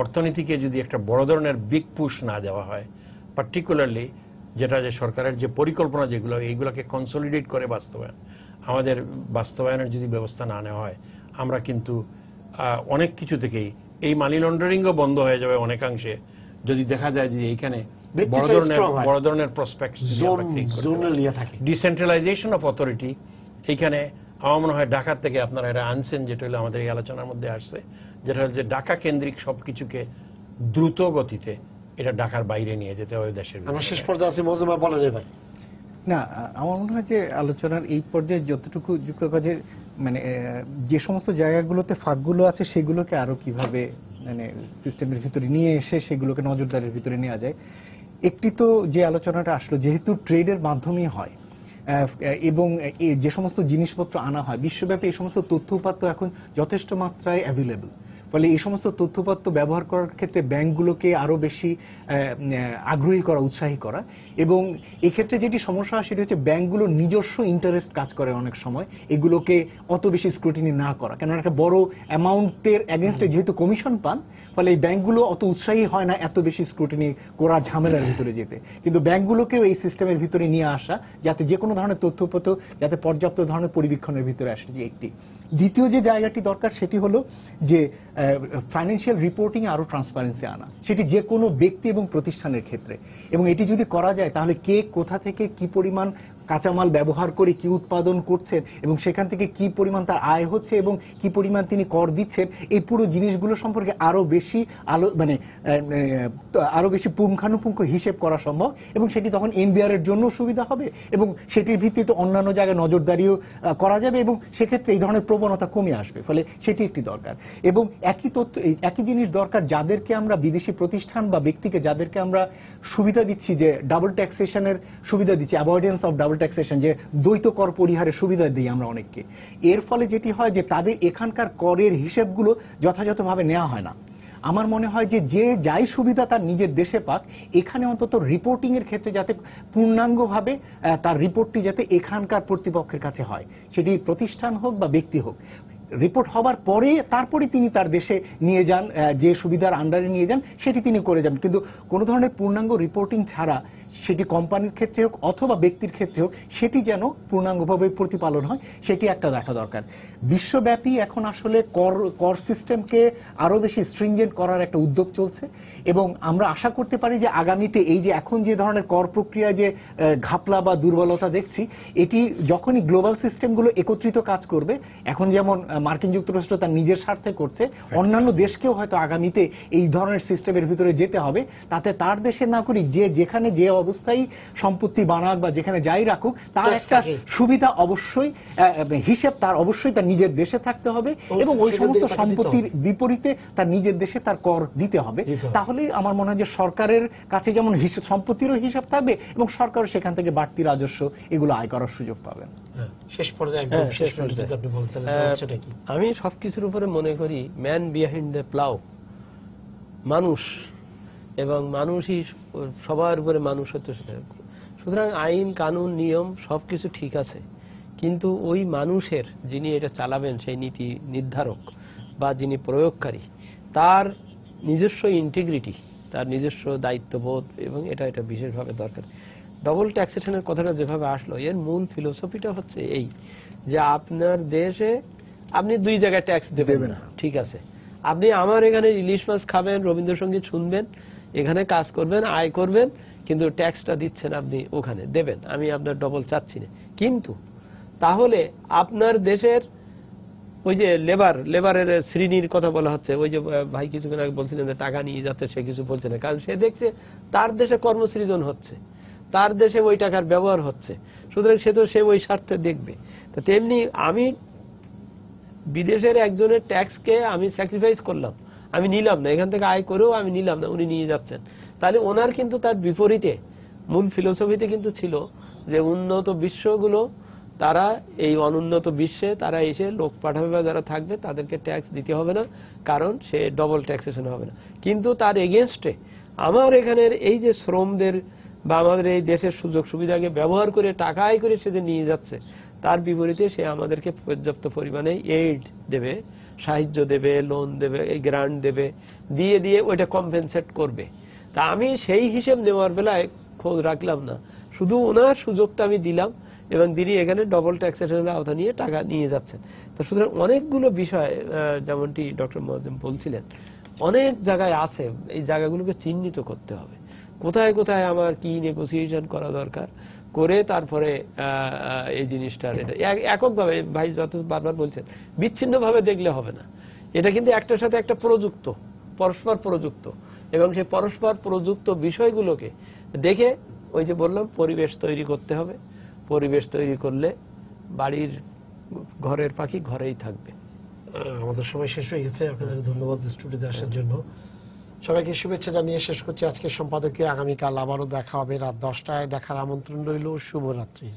Speaker 3: অর্থনীতিকে যদি একটা বড় ধরনের বিগ পুশ না দেওয়া হয়, পার্টিকুলারলি যেটা যে সরকারের যে পরিকল্পনা যেগুলো, এইগুলোকে কনসলিডেট করে আমাদের বাস্তবায়নের যদি ব্যবস্থা না নেওয়া হয়, আমরা কিন্তু অনেক কিছু থেকেই এই মানি লন্ডারিংও বন্ধ হয়ে যাবে অনেকাংশে, যদি দেখা যায় যে এইখানে বড় ধরনের প্রসপেক্ট ডিসেন্ট্রালাইজেশন অফ অথরিটি। এইখানে আমার মনে হয় ঢাকার থেকে আপনারা এটা আনছেন, যেটা হলো আমাদের এই আলোচনার মধ্যে আসছে, যেটা হচ্ছে ঢাকা কেন্দ্রিক সবকিছুকে দ্রুত গতিতে এটা ঢাকার বাইরে নিয়ে যেতে হবে দেশের।
Speaker 1: আমরা শেষ পর্যায়ে আছি, মজুমা বলেন এবার।
Speaker 4: না, আমার মনে হয় যে আলোচনার এই পর্যায়ে যতটুকু যুক্ত কাজের মানে যে সমস্ত জায়গাগুলোতে ফাঁকগুলো আছে সেগুলোকে আরো কিভাবে মানে সিস্টেমের ভিতরে নিয়ে এসে সেগুলোকে নজরদারির ভিতরে নেওয়া যায়। একটি তো যে আলোচনাটা আসলো, যেহেতু ট্রেডের মাধ্যমেই হয় এবং যে সমস্ত জিনিসপত্র আনা হয় বিশ্বব্যাপী, এই সমস্ত তথ্য উপাত্ত এখন যথেষ্ট মাত্রায় অ্যাভেলেবল। ফলে এই সমস্ত তথ্যপত্র ব্যবহার করার ক্ষেত্রে ব্যাংকগুলোকে আরো বেশি আগ্রহী করা, উৎসাহী করা। এবং এক্ষেত্রে যেটি সমস্যা হয় সেটি হচ্ছে ব্যাংকগুলোর নিজস্ব ইন্টারেস্ট কাজ করে অনেক সময় এগুলোকে অত বেশি স্ক্রুটিনি না করা, কেননা একটা বড় অ্যামাউন্টের এগেনস্টে যেহেতু কমিশন পান, ফলে এই ব্যাংকগুলো অত উৎসাহী হয় না এত বেশি স্ক্রুটিনি করা ঝামেলার ভিতরে যেতে। কিন্তু ব্যাংকগুলোকেও এই সিস্টেমের ভিতরে নিয়ে আসা, যাতে যে কোনো ধরনের তথ্যপত্র যাতে পর্যাপ্ত ধরনের পরিবীক্ষণের ভিতরে আসে, যে একটি। দ্বিতীয় যে জায়গাটি দরকার সেটি হলো যে ফাইন্যান্সিয়াল রিপোর্টিং আরো ট্রান্সপারেন্সি আনা, সেটি যে কোনো ব্যক্তি এবং প্রতিষ্ঠানের ক্ষেত্রে। এবং এটি যদি করা যায় তাহলে কে কোথা থেকে কি পরিমাণ কাঁচামাল ব্যবহার করে কি উৎপাদন করছেন এবং সেখান থেকে কি পরিমাণ তার আয় হচ্ছে এবং কি পরিমাণ তিনি কর দিচ্ছেন, এই পুরো জিনিসগুলো সম্পর্কে আরো বেশি আরো বেশি পুঙ্খানুপুঙ্খ হিসেব করা সম্ভব। এবং সেটি তখন এনবিআর এর জন্য সুবিধা হবে এবং সেটির ভিত্তিতে অন্যান্য জায়গায় নজরদারিও করা যাবে এবং সেক্ষেত্রে এই ধরনের প্রবণতা কমে আসবে। ফলে সেটি একটি দরকার। এবং একই জিনিস দরকার যাদেরকে আমরা বিদেশি প্রতিষ্ঠান বা ব্যক্তিকে যাদেরকে আমরা সুবিধা দিচ্ছি, যে ডাবল ট্যাক্সেশনের সুবিধা দিচ্ছি, অ্যাভয়েডেন্স অফ ডাবল ট্যাক্সেশন, যে দ্বৈত কর পরিহারের সুবিধা দিই আমরা অনেককে। এর ফলে যেটি হয় যে তাদের এখানকার করের হিসেবগুলো যথাযথভাবে নেওয়া হয় না। আমার মনে হয় যে যাই সুবিধা তার নিজের দেশে পাক, এখানে অন্তত রিপোর্টিং এর ক্ষেত্রে যাতে পূর্ণাঙ্গভাবে তার রিপোর্টটি যাতে এখানকার কর্তৃপক্ষের কাছে হয়, সেটি প্রতিষ্ঠান হোক বা ব্যক্তি হোক। রিপোর্ট হবার পরে তারপরে তিনি তার দেশে নিয়ে যান, যে সুবিধার আন্ডারে নিয়ে যান সেটি তিনি করে যান। কিন্তু কোনো ধরনের পূর্ণাঙ্গ রিপোর্টিং ছাড়া, সেটি কোম্পানির ক্ষেত্রে হোক অথবা ব্যক্তির ক্ষেত্রে হোক, সেটি যেন পূর্ণাঙ্গভাবে প্রতিপালন হয়, সেটি একটা দেখা দরকার। বিশ্বব্যাপী এখন আসলে কর সিস্টেমকে আরো বেশি স্ট্রিনজেন্ট করার একটা উদ্যোগ চলছে এবং আমরা আশা করতে পারি যে আগামীতে এই যে এখন যে ধরনের কর প্রক্রিয়া যে ঘাপলা বা দুর্বলতা দেখছি, এটি যখনই গ্লোবাল সিস্টেমগুলো একত্রিত কাজ করবে, এখন যেমন মার্কিন যুক্তরাষ্ট্র তার নিজের স্বার্থে করছে, অন্যান্য দেশকেও হয়তো আগামীতে এই ধরনের সিস্টেমের ভিতরে যেতে হবে, তাতে তার দেশে না করি যে যেখানে যে অবস্থায় সম্পত্তি বানাক বা যেখানে যাই রাখুক, তার একটা সুবিধা অবশ্যই, হিসেব তার অবশ্যই তার নিজের দেশে থাকতে হবে এবং ওই সমস্ত সম্পত্তির বিপরীতে তার নিজের দেশে তার কর দিতে হবে। তাহলে আমার মনে হয় যে সরকারের কাছে যেমন সম্পত্তিরও হিসাব থাকবে এবং সরকারও সেখান থেকে বাড়তি রাজস্ব এগুলো আয় করার সুযোগ পাবেন।
Speaker 1: শেষ পর্যায়ে আপনি বলছেন
Speaker 2: আমি সবকিছুর উপরে মনে করি ম্যান বিহাইন্ড দ্য প্লাউ, মানুষ, এবং মানুষই সবার উপরে মানুষ হচ্ছে। সুতরাং আইন কানুন নিয়ম সবকিছু ঠিক আছে, কিন্তু ওই মানুষের যিনি এটা চালাবেন, সেই নীতি নির্ধারক বা যিনি প্রয়োগকারী, তার নিজস্ব ইন্টিগ্রিটি, তার নিজস্ব দায়িত্ববোধ, এবং এটা বিশেষভাবে দরকার। ডবল ট্যাক্সেশনের কথাটা যেভাবে আসলো, এর মূল ফিলোসফিটা হচ্ছে এই যে আপনার দেশে আপনি দুই জায়গায় ট্যাক্স দেবেন না, ঠিক আছে। আপনি আমার এখানে ইলিশ মাছ খাবেন, রবীন্দ্রসঙ্গীত শুনবেন, এখানে কাজ করবেন, আয় করবেন, কিন্তু ট্যাক্সটা দিচ্ছেন আপনি ওখানে দেবেন, আমি আপনার ডবল চাচ্ছি না। কিন্তু তাহলে আপনার দেশের ওই যে লেবারের শ্রেণীর কথা বলা হচ্ছে, ওই যে ভাই কিছুক্ষণ আগে বলছিলেন যে টাকা নিয়ে যাচ্ছে, সে কিছু বলছে না, কারণ সে দেখছে তার দেশে কর্মসৃজন হচ্ছে, তার দেশে ওই টাকার ব্যবহার হচ্ছে, সুতরাং সে ওই স্বার্থে দেখবে। তো তেমনি আমি বিদেশের একজনের ট্যাক্সকে আমি স্যাক্রিফাইস করলাম, আমি নিলাম না, এখান থেকে আয় করেও আমি নিলাম না, উনি নিয়ে যাচ্ছেন, তাহলে ওনার কিন্তু তার বিপরীতে মূল ফিলোসফিতে কিন্তু ছিল যে উন্নত বিশ্বগুলো তারা এই অনুন্নত বিশ্বে তারা এসে লোক পাঠাবে বা যারা থাকবে তাদেরকে ট্যাক্স দিতে হবে না, কারণ সে ডবল ট্যাক্সেশন হবে না। কিন্তু তার এগেনস্টে আমার এখানের এই যে শ্রমদের বা আমাদের এই দেশের সুযোগ সুবিধাকে ব্যবহার করে টাকা আয় করে সে যে নিয়ে যাচ্ছে, তার বিপরীতে সে আমাদেরকে পর্যাপ্ত পরিমাণে এইড দেবে, সাহায্য দেবে, লোন দেবে, এই গ্রান্ট দেবে, দিয়ে ওইটা কম্পেনসেট করবে। তা আমি সেই হিসেব নেওয়ার বেলায় খোঁজ রাখলাম না, শুধু ওনার সুযোগটা আমি দিলাম এবং তিনি এখানে ডবল ট্যাক্সেশনের আওতা নিয়ে টাকা নিয়ে যাচ্ছেন। তো সুতরাং অনেকগুলো বিষয় যেমনটি ডক্টর মোয়াজ্জেম বলছিলেন, অনেক জায়গায় আছে, এই জায়গাগুলোকে চিহ্নিত করতে হবে, কোথায় কোথায় আমার কি নেগোসিয়েশন করা দরকার, করে তারপরে এই জিনিসটার এটা এককভাবে ভাই যত বারবার বলছেন বিচ্ছিন্নভাবে দেখলে হবে না, এটা কিন্তু একটার সাথে একটা পরস্পর প্রযুক্ত, এবং সেই পরস্পর প্রযুক্ত বিষয়গুলোকে দেখে ওই যে বললাম পরিবেশ তৈরি করতে হবে। পরিবেশ তৈরি করলে বাড়ির ঘরের পাখি ঘরেই থাকবে।
Speaker 1: আমাদের সময় শেষ হয়ে গেছে, আপনাদের ধন্যবাদ স্টুডিওতে আসার জন্য। সবাইকে শুভেচ্ছা জানিয়ে শেষ করছি আজকের সম্পাদকীয়। আগামীকাল আবারও দেখা হবে রাত 10টায়, দেখার আমন্ত্রণ রইল। শুভরাত্রি।